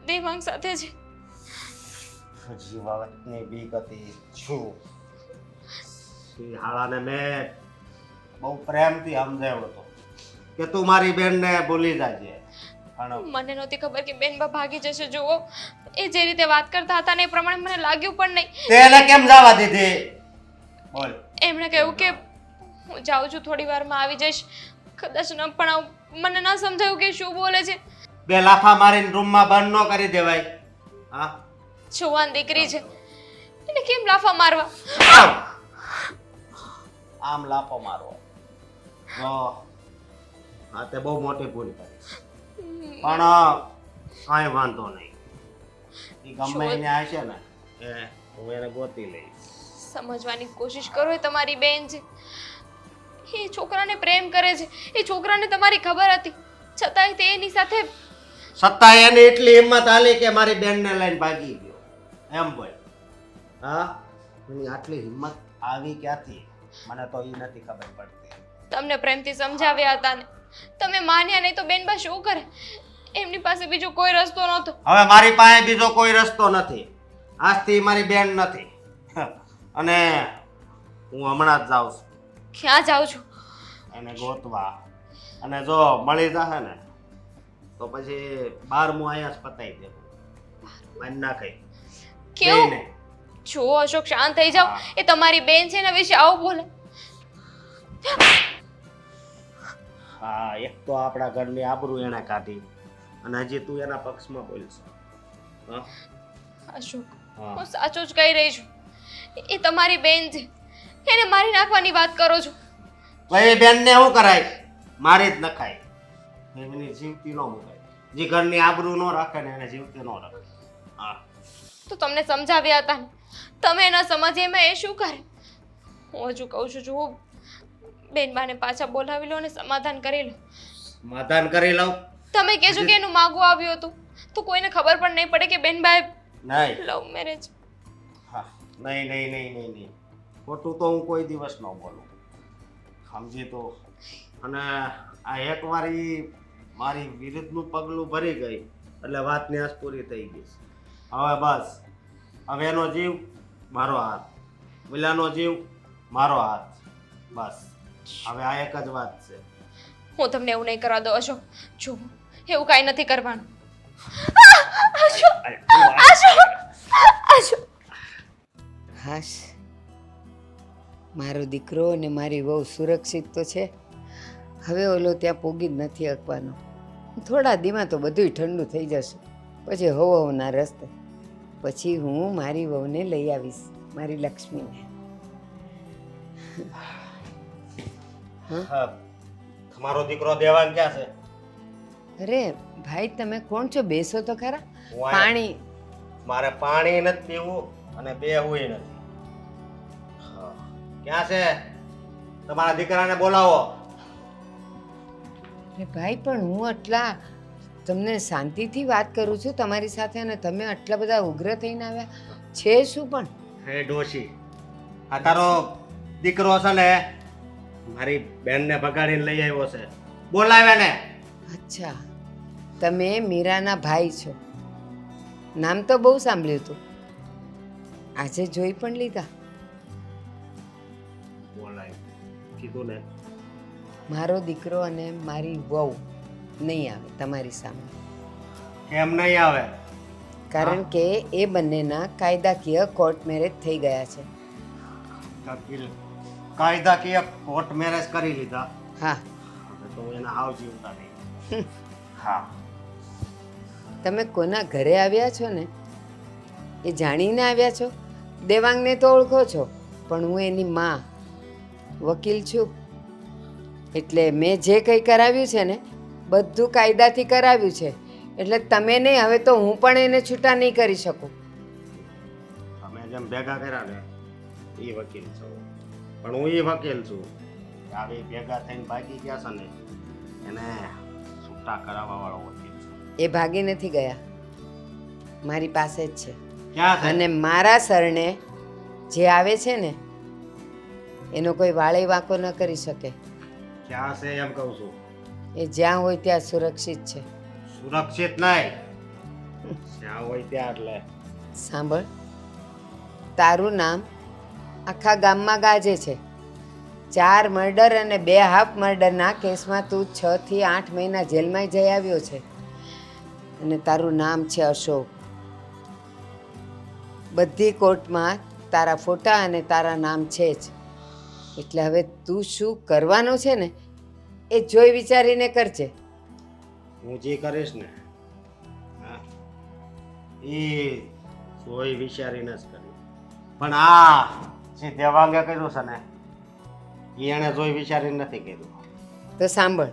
દેવાંગ સાથે છે. જીવાતની બીક હતી. શું હાળાને મેં બહુ પ્રેમથી સમજાવ્યો હતો કે તું મારી બેનને ભૂલી જાજે. પણ મને નહોતી ખબર કે બેનબા ભાગી જશે. જુઓ, એ જે રીતે વાત કરતા હતા ને એ પ્રમાણે મને લાગ્યું પણ નહીં. તેને કેમ જવા દીધી? બોલ. એમણે કહ્યું કે હું જાઉં છું, થોડી વારમાં આવી જઈશ. કદાચ ન પણ આવું. મને ન સમજાયું કે શું બોલે છે. બે લાફા મારીને રૂમમાં બંધ ન કરી દેવાય. હા, જુવાન દીકરી છે, એને કેમ લાફા મારવા? આમ લાફો મારવો તો હા તે બહુ મોટી ભૂલ કરી. પણ કાંઈ વાંધો નહીં. એ ગમે એને હશે ને એ હું એને ગોતી લઈશ. સમજવાની કોશિશ કરો. એ તમારી બેન છે, એ છોકરાને પ્રેમ કરે છે. એ છોકરાને તમારી ખબર હતી, છતાંય તે એની સાથે. સત્તા એને એટલી હિંમત આલી કે મારી બેનને લઈને ભાગી ગયો એમ બોલ. હા, એની આટલી હિંમત આવી ક્યાંથી મને તો એ નથી ખબર પડતી. તમને પ્રેમથી સમજાવ્યા હતા ને તમે માન્યા નહીં તો બેનબા શું કરે? એમની પાસે બીજો કોઈ રસ્તો નહોતો. હવે મારી પાસે બીજો કોઈ રસ્તો નથી. આજથી મારી બેન નથી અને હું હમણાં જ જાઉં છું. ક્યાં જાઉં છું? એને ગોતવા. અને જો મળી જશે ને તો પછી 12મું અહીંયા જ પતાવી દેવું. માન ના કઈ કેવું? જો અશોક, શાંત થઈ જાઓ. એ તમારી બેન છે, એના વિશે આવું બોલે. હા, એક તો આપણા ઘરની આબરૂ એને કાઢી અને હજી તું એના પક્ષમાં બોલશ. હા અશોક, હા. હું સાચું જ કહી રહી છું. એ તમારી બેન છે, એને મારી નાખવાની વાત કરો છો. ભાઈ બેનને શું કરાય? મારી જ નખાય. એમની જીવતી ન મુકાય. જે ઘરની આબરૂ ન રાખે ને એને જીવતી ન રાખે. હા, તો તમને સમજાવ્યા હતા ને, તમે ન સમજે એમાં એ શું કરે? હું હજુ કહું છું, જુઓ બેનબાને પાછા બોલાવી લો અને સમાધાન કરી લો. સમાધાન કરી લઉં. તમે કહેજો કે એનું માગું આવ્યું હતું તો કોઈને ખબર પણ નહીં પડે કે બેનબાએ નહીં. Love marriage. હા, નહીં નહીં નહીં નહીં નહીં, ખોટું તો હું કોઈ દિવસ ન બોલું, સમજી તો. અને આ એકવાર ઈ મારી વિરુદ્ધનું પગલું ભરી ગઈ એટલે વાતની આસ પૂરી થઈ ગઈ. હવે બસ, હવે એનો જીવ મારો હાથ, વિલાનો જીવ મારો હાથ, બસ. હવે આ એક જ વાત છે. હું તમને એવું નહીં કરવા દઉં અશોક. જો એવું કાંઈ નથી કરવાનું. હાશ, મારો દીકરો અને મારી વહુ સુરક્ષિત તો છે. હવે ઓલો ત્યાં પોગી જ નથી શકવાનો. થોડા દીમાં તો બધુંય ઠંડુ થઈ જશે. પછી હોવના રસ્તે પછી હું મારી વહુને લઈ આવીશ, મારી લક્ષ્મીને. હા, તમારો દીકરો દેવાંગ ક્યાં છે? અરે ભાઈ, તમે કોણ છો? બેસો તો ખરા. હું આયા. પાણી મારે પાણી નથી પીવું અને બેહવું નથી. હા, ક્યાં છે? તમારા દીકરાને બોલાવો. અરે ભાઈ, પણ હું આટલા તમને શાંતિથી વાત કરું છું તમારી સાથે અને તમે આટલા બધા ઉગ્ર થઈને આવ્યા છે શું? પણ હે ડોશી, આ તારો દીકરો છે ને મારી બેનને ભગાડીને લઈ આવ્યો છે. બોલાવે ને. અચ્છા, તમે મીરાના ભાઈ છો. નામ તો બહુ સાંભળ્યું હતું, આજે જોઈ પણ લીધા. બોલાય કીધું ને. મારો દીકરો અને મારી વહુ નહીં આવે તમારી સામે, કેમ નહીં આવે? કારણ કે એ બંનેના કાયદાકીય કોર્ટ મેરેજ થઈ ગયા છે. કાયદાકીય કોર્ટ મેરેજ કરી લીધા. હા, હવે તો એના હાવ જીવતા નહીં. હા, તમે કોના ઘરે આવ્યા છો ને એ જાણીને આવ્યા છો. દેવાંગને તો ઓળખો છો, પણ હું એની માં વકીલ છું. એટલે મેં જે કંઈ કરાવ્યું છે ને બધું કાયદાથી કરાવ્યું છે. એટલે તમે નહીં, હવે તો હું પણ એને છૂટા નહીં કરી શકું. તમે જેમ ભેગા કર્યા ને એ વકીલ છો, પણ હું એ વકીલ છું. આવી ભેગા થઈને ભાગી ગયા છે ને એને છૂટા કરાવવા વાળો વકીલ છું. એ ભાગી નથી ગયા, મારી પાસે જ છે. ક્યાં છે? અને મારા સરને જે આવે છે ને એનો કોઈ વાળે વાંકો ન કરી શકે. ક્યાં છે એમ કહું છું. એ જ્યાં હોય ત્યાં સુરક્ષિત છે. સુરક્ષિત નહીં, જ્યાં હોય ત્યાં. એટલે સાંભળ, તારું નામ આખા ગામમાં ગાજે છે. 4 મર્ડર અને 2 હાફ મર્ડરના કેસમાં તું 6 થી 8 મહિના જેલમાં જઈ આવ્યો છે. અને તારું નામ છે અશોક. બધી કોર્ટમાં તારા ફોટા અને તારા નામ છે જ. એટલે હવે તું શું કરવાનો છે ને એ જોઈ વિચારીને કરજે. હું જે કરીશ ને હા, એ જોઈ વિચારીને જ કરીશ. પણ આ જે દેવાંગે કર્યું છે ને એ એણે જોઈ વિચારીને નથી કર્યું. તો સાંભળ,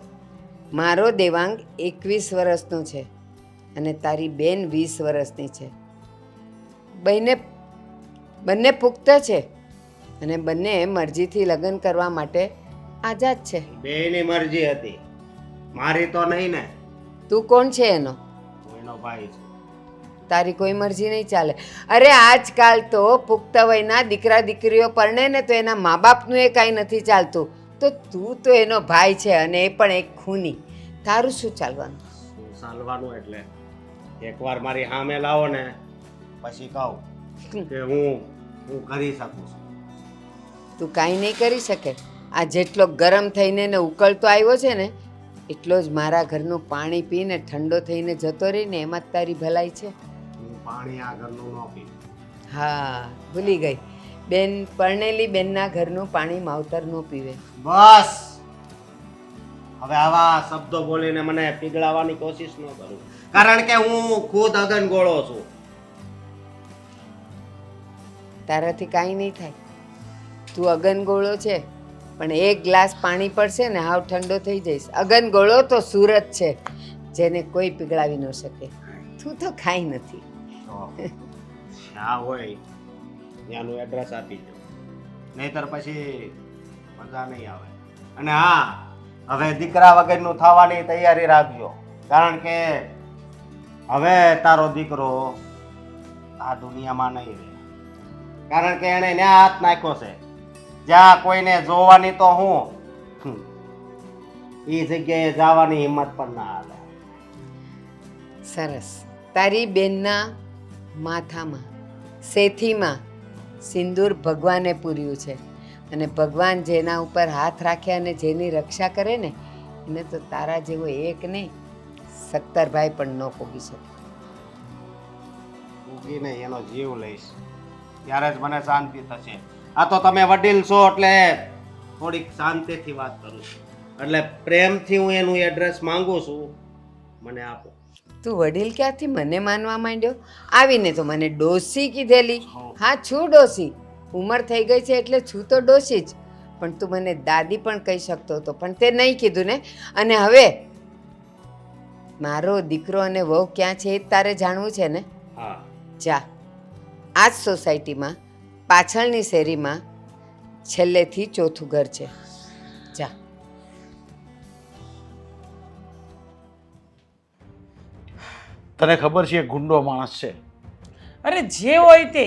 મારો દેવાંગ 21 વર્ષનો છે અને તારી બેન 20 વર્ષની છે. બંને પુખ્ત છે અને બંને મરજીથી લગ્ન કરવા માટે આઝાદ છે. બેયની મરજી હતી, મારી તો નહીં ને. તું કોણ છે એનો? હું એનો ભાઈ છું. તારી કોઈ મરજી નહીં ચાલે. અરે આજકાલ તો પુખ્ત વયના દીકરા દીકરીઓ પરણે ને તો એના મા બાપનું એ કાંઈ નથી ચાલતું. તો તું તો એનો ભાઈ છે અને એ પણ એક ખૂની. તારું શું ચાલવાનું? શું ચાલવાનું એટલે એકવાર મારી સામે લાવો ને પછી કહું કે હું કરી શકું છું. તું કાંઈ નહીં કરી શકે. આ જેટલો ગરમ થઈને ને ઉકળતો આવ્યો છે ને એટલો જ મારા ઘરનું પાણી પીને ઠંડો થઈને જતો રહીને એમાં જ તારી ભલાઈ છે. હું પાણી આ ઘરનું ન પીવું. હા, ભૂલી ગઈ. બેન પરણેલી બેનના ઘરનું પાણી માવતર ન પીવે. બસ હવે આવા શબ્દો બોલીને મને પીગળાવવાની કોશિશ ન કરું, કારણ કે હું ખુદ અગનગોળો છું. તારાથી કાંઈ નહીં થાય. તું અગનગોળો છે, પણ એક ગ્લાસ પાણી પડશે ને હાવ ઠંડો થઈ જઈશ. અગનગોળો તો સુરત છે, જેને કોઈ પીગળાવી ન શકે. તું તો ખાઈ નથી. જ્યાં હોય ત્યાંનું એડ્રેસ આપી દો, નહીતર પછી મજા નહીં આવે. અને હા, હવે દીકરા વગરનું થવાની તૈયારી રાખજો, કારણ કે હવે તારો દીકરો આ દુનિયામાં નહીં રહે, કારણ કે એણે ન્યા હાથ નાખ્યો છે જ્યાં કોઈને જોવાની તો હું એ જગ્યાએ જવાની હિંમત પણ ના હાલે. સરસ. તારી બેનના માથામાં સેથીમાં સિંદૂર ભગવાને પૂર્યું છે, અને ભગવાન જેના ઉપર હાથ રાખે અને જેની રક્ષા કરે ને એને તો તારા જેવો એક નહીં 17 ભાઈ પણ ન પોગી શકે. ઉગીને એનો જીવ લઈશ ત્યારે જ મને શાંતિ થશે. આ તો તમે વડીલ છો એટલે થોડીક શાંતિથી વાત કરું છું, એટલે પ્રેમથી હું એનું એડ્રેસ માંગુ છું, મને આપો. તું વડીલ ક્યાંથી મને માનવા માંડ્યો? આવીને તો મને ડોસી કીધેલી. હા, છું ડોસી, ઉંમર થઈ ગઈ છે એટલે છું તો ડોસી જ, પણ તું મને દાદી પણ કહી શકતો હતો, પણ તે નહીં કીધું ને. અને હવે મારો દીકરો અને વહુ ક્યાં છે એ જ તારે જાણવું છે ને? હા, જા, આ જ સોસાયટીમાં પાછળની શેરીમાં છેલ્લેથી ચોથું ઘર છે, જા. તને ખબર છે એ ગુંડો માણસ છે. અરે જે હોય તે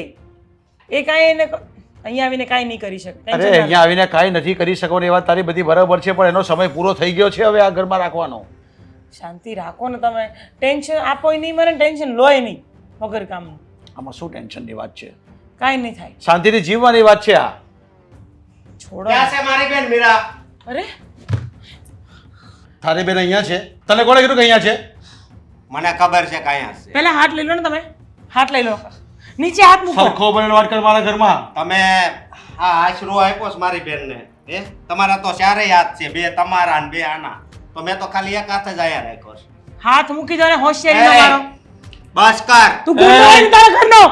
એ કાંઈ એને અહીંયા આવીને કાંઈ નહીં કરી શકે. અરે અહીંયા આવીને કાંઈ નથી કરી શકવાની, એ વાત તારી બધી બરાબર છે, પણ એનો સમય પૂરો થઈ ગયો છે હવે આ ઘરમાં રાખવાનો. શાંતિ રાખો ને તમે, ટેન્શન આપો નહીં મને, ટેન્શન લોય નહીં વગર કામનું. આમાં શું ટેન્શનની વાત છે? કાંઈ નહીં થાય, શાંતિથી જીવવાની વાત છે આ. છોડો. ક્યાં છે મારી બેન મીરા? અરે તારી બેન અહીંયા છે? તને કોણે કીધું કે અહીંયા છે? મને ખબર છે કયા છે. પહેલા હાથ લઈ લો ને, તમે હાથ લઈ લો, નીચે હાથ મૂકો. સરખો બનેલો વાત કર મારા ઘરમાં. તમે આ આશરો આપ્યો છે મારી બેનને, હે? તમારા તો ચારેય હાથ છે, બે તમારા ને બે આના, તો મેં તો ખાલી એક હાથ જ આયા રાખ્યો છે. હાથ મૂકી દો ને હોશિયારી મારો. બસ કર. તું ગુંડો હોય ને તારા ઘરનો.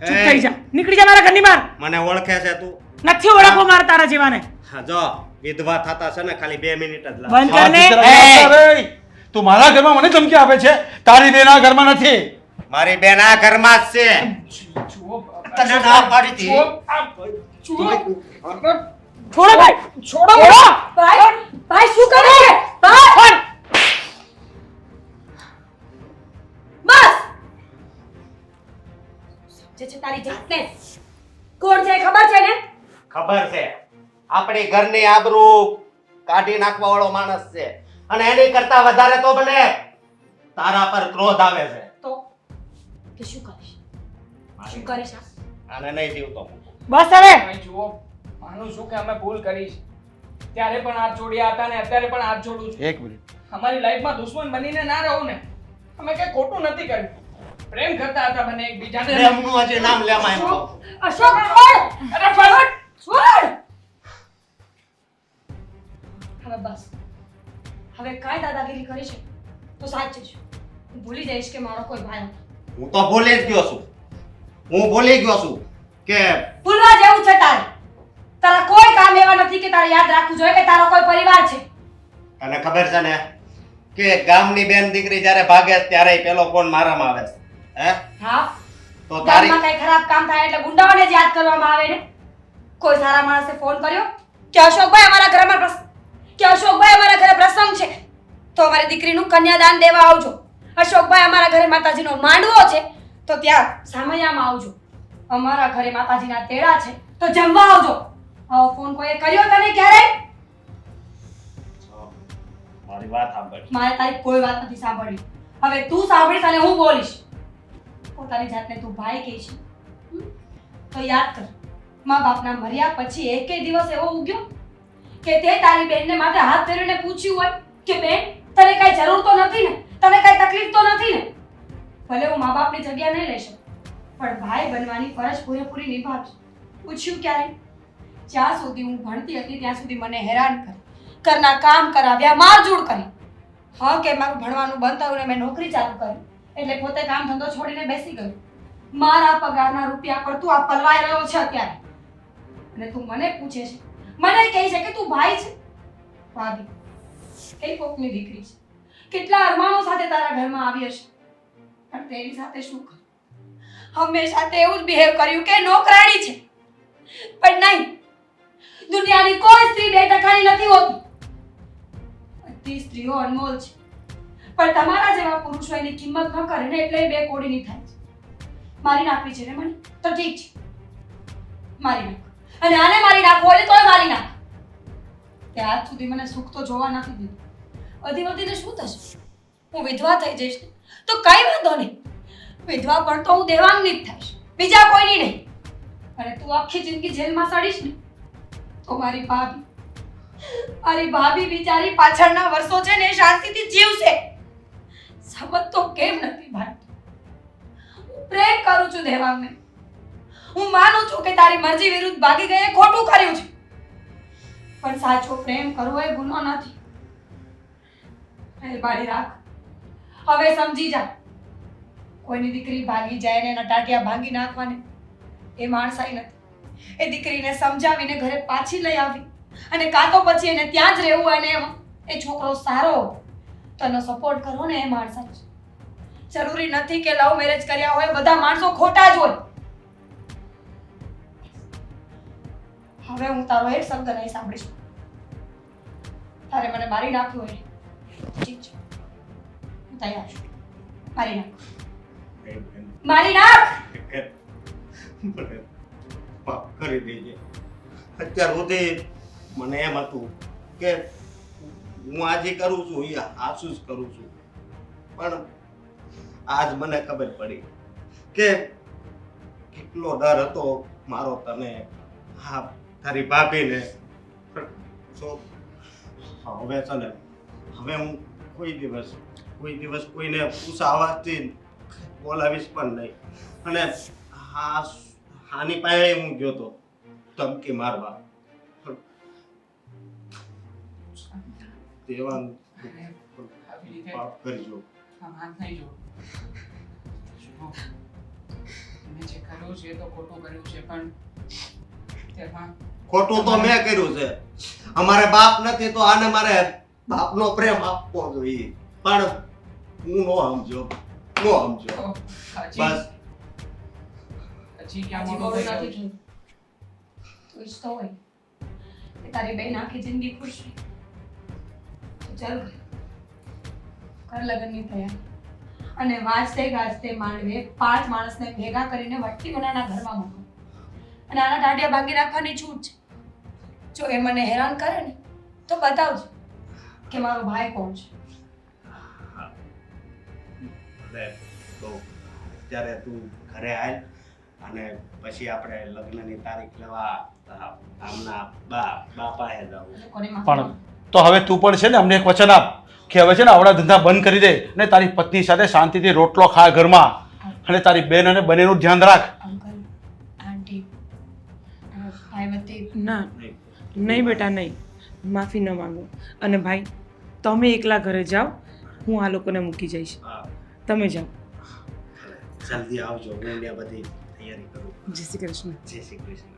ચૂપ એ. થઈ જા, નીકળી જા મારા ઘરની બહાર. મને ઓળખે છે તું? નથી ઓળખવો મારા તારા જેવાને. હા, જો વિધવા થતા છે ને ખાલી 2 મિનિટ જ લાગે. બંધ આ કર ને. દીકરા વાત કરે. તું મારા ઘરમાં મને ધમકી આપે છે? તારી બેન આ ઘરમાં નથી. મારી બેન આ ઘરમાં જ છે. તને ના પાડી હતી. છોડો ભાઈ, છોડો. ભાઈ ભાઈ શું કરે છે? ભાઈ બસ જે છે તારી જાતને કોણ છે ખબર છે ને? ખબર છે, આપણી ઘરની આબરૂ કાઢી નાખવા વાળો માણસ છે, અને એની કરતા વધારે તો મને તારા પર ક્રોધ આવે છે. તો કે શું કરીશ? શું કરીશ? આને નહીં જીવતો. બસ હવે. ભાઈ જુઓ, માનું છું કે અમે ભૂલ કરી છે. ત્યારે પણ હાથ જોડ્યા હતા ને અત્યારે પણ હાથ જોડું છું. એક મિનિટ. અમારી લાઈફમાં દુશ્મન બનીને ના રહો ને. અમે કઈ ખોટું નથી કર્યું, પ્રેમ કરતા હતા બંને એકબીજાને. પ્રેમનું હજી નામ લેમાં એમ કહું. અશોક છોડ! અરે પણ છોડ! હવે બસ, હવે કાંઈ દાદાગીરી કરી છે તો સાચે છે. હું ભૂલી જઈશ કે મારો કોઈ ભાઈ હતો. હું તો ભૂલી જ ગયો છું. હું ભૂલી ગયો છું કે ભૂલવા જેવું છે તારે. તારા કોઈ કામ એવા નથી કે તારે યાદ રાખવું જોઈએ કે તારો કોઈ પરિવાર છે. તને ખબર છે ને કે ગામની બેન દીકરી જ્યારે ભાગે ત્યારે પેલો ફોન મારામાં આવે છે, હે? હા, તો તારી ગામમાં કઈ ખરાબ કામ થાય એટલે ગુંડાઓને જ યાદ કરવામાં આવે ને. કોઈ સારા માણસે ફોન કર્યો કે અશોકભાઈ અમારા ઘરમાં અશોકભાઈ અમારા ઘરે પ્રસંગ છે તો અમારી દીકરીનું કન્યાદાન દેવા આવજો. અશોકભાઈ અમારા ઘરે માતાજીનો માંડવો છે તો ત્યાં સામૈયામાં આવજો. અમારા ઘરે માતાજીના તેડા છે તો જમવા આવજો. આવો ફોન કોઈએ કર્યો તને ક્યારેય? મારી વાત સાંભળ. મારે તારી કોઈ વાત નથી સાંભળવી. હવે તું સાંભળીશ અને હું બોલીશ. પોતાની જાતને તું ભાઈ કહે છે તો યાદ કર, મા બાપના મર્યા પછી એકે દિવસ એવો ઉગ્યો કે તે તારી બેનને માથે હાથ ફેરવીને પૂછ્યું હોય કે બેન તને કઈ જરૂર તો નથી ને, તને કઈ તકલીફ તો નથી ને? ભલે હું મા બાપની જગ્યા નહીં લઈ શકું, પણ ભાઈ બનવાની ફરજ પૂરેપૂરી નિભાવીશ. પૂછ્યું ક્યારે? જ્યાં સુધી હું ભણતી હતી ત્યાં સુધી મને હેરાન કરી, ઘરના કામ કરાવ્યા, મારઝૂડ કરી. હા કે મારું ભણવાનું બંધ થયું ને મેં નોકરી ચાલુ કરી એટલે પોતે કામ ધંધો છોડીને બેસી ગયું. મારા પગારના રૂપિયા પર તું આ પલવાઈ રહ્યો છે અત્યારે. અને તું મને પૂછે છે, મને કહે છે કે તું ભાઈ છે. ભાભી કઈ કોકની દીકરી છે, કેટલા અરમાનો સાથે તારા ઘરમાં આવી હશે, પણ તેની સાથે શું કર? હંમેશા તે એવું જ બિહેવ કર્યું કે નોકરાણી છે. પણ નહીં, દુનિયાની કોઈ સ્ત્રી 2% નથી હોતી. બધી સ્ત્રીઓ અનમોલ છે, પણ તમારા જેવા પુરુષો એની કિંમત ન કરે ને એટલે એ બે કોડીની થાય છે. મારી નાખવી છે ને મને, તો ઠીક છે, મારી નાખ. અને આને મારી નાખવો હોય તોય મારી નાખ. તે આજ સુધી મને સુખ તો જોવા નથી દીધું. વધીને શું થશે? હું વિધવા થઈ જઈશ ને તો કઈ વાંધો નહીં. વિધવા પણ તો હું દેવાંગની જ થઈશ, બીજા કોઈની નહીં. અને તું આખી જિંદગી જેલમાં સડીશ ને તો મારી ભાભી બિચારી પાછળના વર્ષો છે ને શાંતિથી જીવશે. સમજ તો કેમ નથી ભાઈ? હું પ્રેમ કરું છું દેવાંગને. હું માનું છું કે તારી મરજી વિરુદ્ધ ભાગી ગઈ એ ખોટું કર્યું છે, પણ સાચો પ્રેમ કરવો એ ગુનો નથી. મહેરબાની રાખ, હવે સમજી જા. કોઈની દીકરી ભાગી જાય ને એના ટાટિયા ભાંગી નાખવાને એ માણસાઈ નથી. એ દીકરીને સમજાવીને ઘરે પાછી લઈ આવી અને કાં તો પછી એને ત્યાં જ રહેવું અને એ છોકરો સારો હોય તો એનો સપોર્ટ કરવો ને એ માણસાઈ છે. જરૂરી નથી કે લવ મેરેજ કર્યા હોય બધા માણસો ખોટા જ હોય. હવે હું તારો એક શબ્દ નહીં સાંભળીશ. તારે મને મારી નાખ્યું હોય ઠીક છે, હું તૈયાર છું. મારી નાખ, મારી નાખ. મને માફ કરી દેજે. અત્યાર સુધી મને એમ હતું કે હું આજે કરું છું એ આસુ જ કરું છું, પણ આજ મને ખબર પડી કે કેટલો ડર હતો મારો તને, હા તારી ભાભીને. સો હવે છે ને, હવે હું કોઈ દિવસ કોઈને પૂછા અવાજથી બોલાવીશ પણ નહીં. અને આની પાસે હું ગયો તો ધમકી મારવા. દેવાંગ માફ કરજો. તમે જે કર્યું છે એ તો ખોટું કર્યું છે, પણ તેમાં ખોટું તો મેં કર્યું છે. અમારે બાપ નથી તો આને મારે બાપનો પ્રેમ આપવો જોઈએ, પણ હું નો સમજો. તો બસ હજી ક્યાં હજી મોટો બહુ થઈ ગયો નથી છે? થયું. તું ઈચ્છતો હોય કે તારી બેન આખી જિંદગી ખુશ રહે તો ચાલ કર લગ્નની તૈયારી. અને વાંચતે ગાજતે માંડવે 5 માણસને ભેગા કરીને વટ્ટી બનાના ઘરમાં મૂકો. અને આના ટાટિયા ભાંગી નાખવાની છૂટ છે. જો એ મને હેરાન કરે ને તો બતાવજો કે મારો ભાઈ કોણ છે. તો અત્યારે તું ઘરે આય અને પછી આપણે લગ્નની તારીખ લેવા આમના બાપાએ જવું. લોકોને માફ પણ તો હવે તું પણ છે ને અમને એક વચન આપ કે હવે છે ને આવડા ધંધા બંધ કરી દે અને તારી પત્ની સાથે શાંતિથી રોટલો ખા ઘરમાં, અને તારી બેન અને બંનેનું ધ્યાન રાખ. અંકલ આંટી ભાઈ વચ્ચે ના નહીં બેટા નહીં, માફી ન માંગો. અને ભાઈ તમે એકલા ઘરે જાઓ, હું આ લોકોને મૂકી જઈશ. હા, તમે જાઓ. જલ્દી આવજો. હું ત્યાં બધી તૈયારી કરું. જય શ્રી કૃષ્ણ. જય શ્રી કૃષ્ણ.